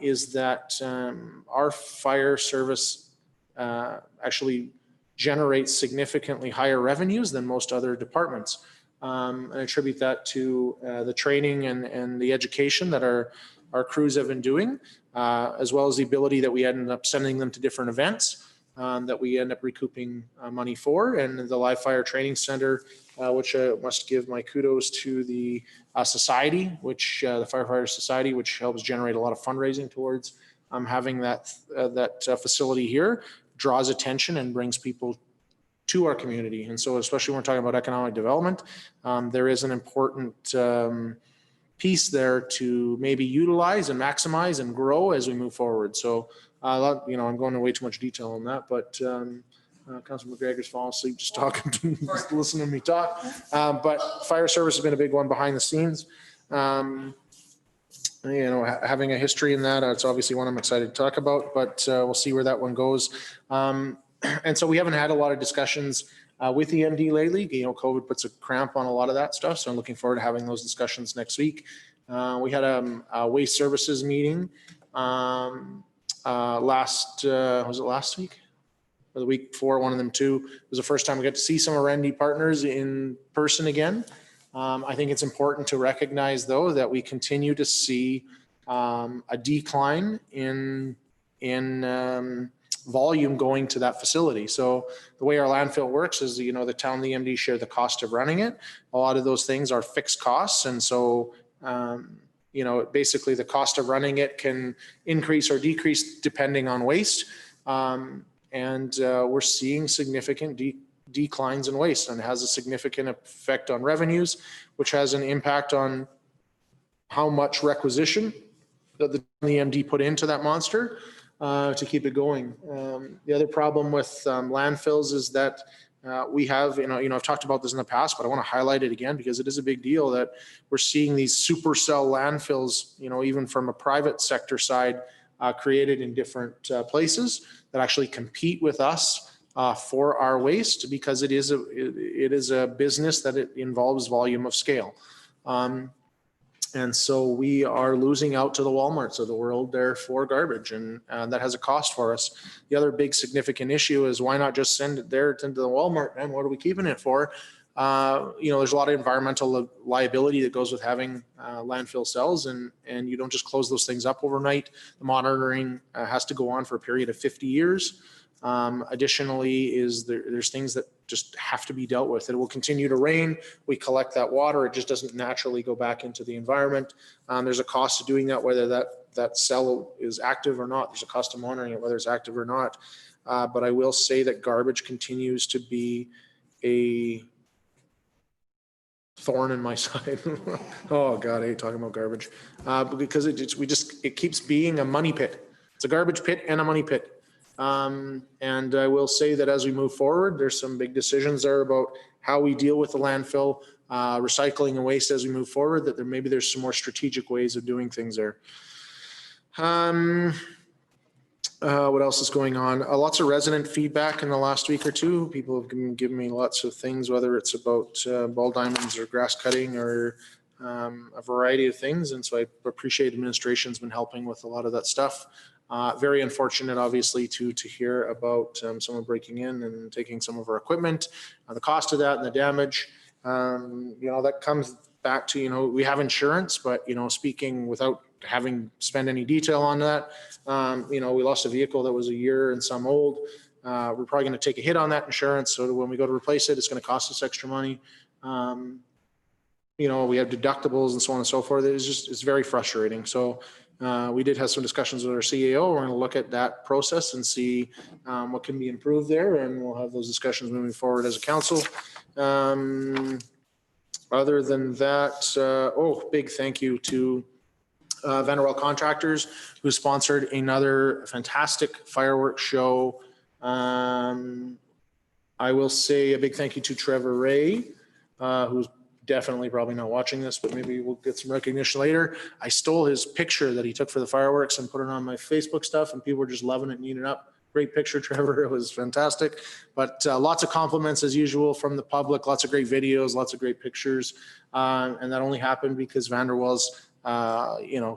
is that our fire service actually generates significantly higher revenues than most other departments. And I attribute that to the training and the education that our crews have been doing, as well as the ability that we ended up sending them to different events that we end up recouping money for. And the Live Fire Training Center, which I must give my kudos to the society, which the Firefighter Society, which helps generate a lot of fundraising towards having that facility here, draws attention and brings people to our community. And so especially when we're talking about economic development, there is an important piece there to maybe utilize and maximize and grow as we move forward. So, I'm going into way too much detail on that, but Councilor McGregor's falling asleep just talking to me, just listening to me talk. But fire service has been a big one behind the scenes. Having a history in that, it's obviously one I'm excited to talk about, but we'll see where that one goes. And so we haven't had a lot of discussions with the MD lately. COVID puts a cramp on a lot of that stuff. So I'm looking forward to having those discussions next week. We had a waste services meeting was it last week? Or the week before, one of them too. It was the first time we got to see some of our MD partners in person again. I think it's important to recognize, though, that we continue to see a decline in volume going to that facility. So the way our landfill works is, the town and the MD share the cost of running it. A lot of those things are fixed costs. And so, basically the cost of running it can increase or decrease depending on waste. We're seeing significant declines in waste, and it has a significant effect on revenues, which has an impact on how much requisition that the MD put into that monster to keep it going. The other problem with landfills is that we have, I've talked about this in the past, but I want to highlight it again because it is a big deal that we're seeing these supercell landfills, even from a private sector side, created in different places that actually compete with us for our waste, because it is a business that it involves volume of scale. And so we are losing out to the Walmarts of the world there for garbage, and that has a cost for us. The other big significant issue is, why not just send it there into the Walmart, man? What are we keeping it for? There's a lot of environmental liability that goes with having landfill cells, and you don't just close those things up overnight. The monitoring has to go on for a period of 50 years. Additionally, there's things that just have to be dealt with. It will continue to rain. We collect that water. It just doesn't naturally go back into the environment. There's a cost to doing that, whether that cell is active or not. There's a cost to monitoring it, whether it's active or not. But I will say that garbage continues to be a thorn in my side. Oh God, I hate talking about garbage because it keeps being a money pit. It's a garbage pit and a money pit. And I will say that as we move forward, there's some big decisions there about how we deal with the landfill, recycling and waste as we move forward, that there's some more strategic ways of doing things there. What else is going on? Lots of resident feedback in the last week or two. People have given me lots of things, whether it's about ball diamonds or grass cutting or a variety of things. And so I appreciate administration's been helping with a lot of that stuff. Very unfortunate, obviously, to hear about someone breaking in and taking some of our equipment, the cost of that and the damage. That comes back to, we have insurance, but, speaking without having spent any detail on that, we lost a vehicle that was a year and some old. We're probably going to take a hit on that insurance. So when we go to replace it, it's going to cost us extra money. We have deductibles and so on and so forth. It's very frustrating. So we did have some discussions with our CEO. We're going to look at that process and see what can be improved there, and we'll have those discussions moving forward as a council. Other than that, big thank you to Vanderwell Contractors, who sponsored another fantastic fireworks show. I will say a big thank you to Trevor Ray, who's definitely probably not watching this, but maybe we'll get some recognition later. I stole his picture that he took for the fireworks and put it on my Facebook stuff, and people were just loving it and eating it up. Great picture, Trevor. It was fantastic. But lots of compliments as usual from the public, lots of great videos, lots of great pictures. And that only happened because Vanderwell's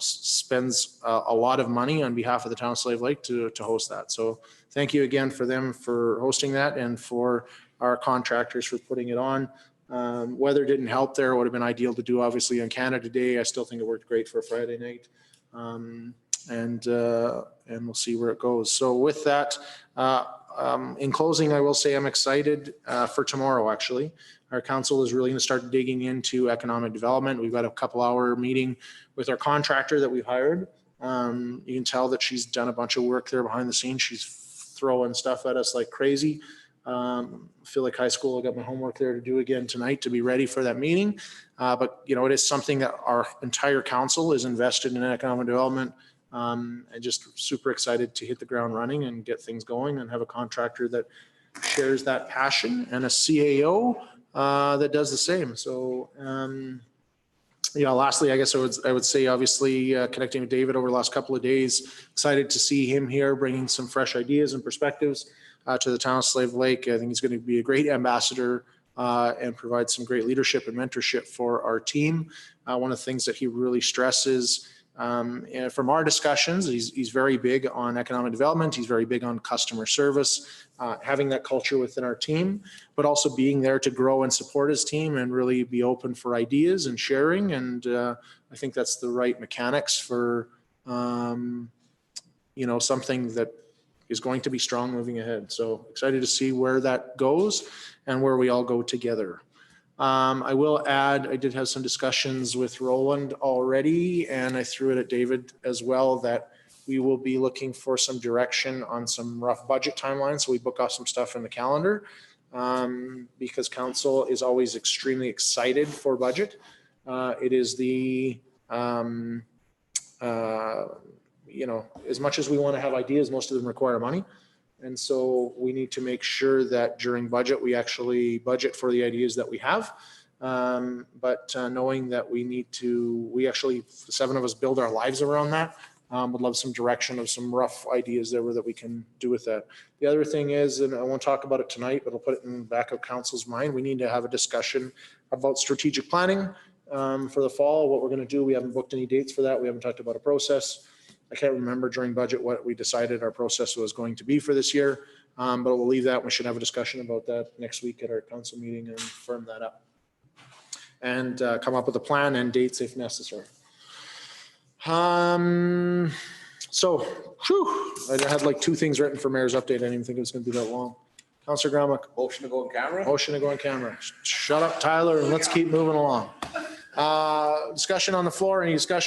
spends a lot of money on behalf of the town of Slave Lake to host that. So thank you again for them for hosting that, and for our contractors for putting it on. Weather didn't help there. It would have been ideal to do obviously on Canada Day. I still think it worked great for a Friday night. And we'll see where it goes. So with that, in closing, I will say I'm excited for tomorrow. Actually, our council is really going to start digging into economic development. We've got a couple-hour meeting with our contractor that we've hired. You can tell that she's done a bunch of work there behind the scenes. She's throwing stuff at us like crazy. Feel like high school, I got my homework there to do again tonight to be ready for that meeting. But, you know, it is something that our entire council is invested in economic development. And just super excited to hit the ground running and get things going and have a contractor that shares that passion and a CAO that does the same. So, you know, lastly, I guess I would say, obviously, connecting with David over the last couple of days, excited to see him here, bringing some fresh ideas and perspectives to the town of Slave Lake. I think he's going to be a great ambassador and provide some great leadership and mentorship for our team. One of the things that he really stresses and from our discussions, he's very big on economic development. He's very big on customer service, having that culture within our team, but also being there to grow and support his team and really be open for ideas and sharing. And I think that's the right mechanics for, you know, something that is going to be strong moving ahead. So excited to see where that goes and where we all go together. I will add, I did have some discussions with Roland already, and I threw it at David as well, that we will be looking for some direction on some rough budget timelines. So we book off some stuff in the calendar because council is always extremely excited for budget. It is the, you know, as much as we want to have ideas, most of them require money. And so we need to make sure that during budget, we actually budget for the ideas that we have. But knowing that we actually, the 7 of us build our lives around that. Would love some direction of some rough ideas there that we can do with that. The other thing is, and I won't talk about it tonight, but I'll put it in the back of council's mind. We need to have a discussion about strategic planning for the fall, what we're going to do. We haven't booked any dates for that. We haven't talked about a process. I can't remember during budget what we decided our process was going to be for this year, but we'll leave that. We should have a discussion about that next week at our council meeting and firm that up and come up with a plan and dates if necessary. So, whew, I had like 2 things written for mayor's update. I didn't even think it was going to be that long. Councillor Grommack. Motion to go on camera? Motion to go on camera. Shut up, Tyler, and let's keep moving along. Discussion on the floor. Any discussion?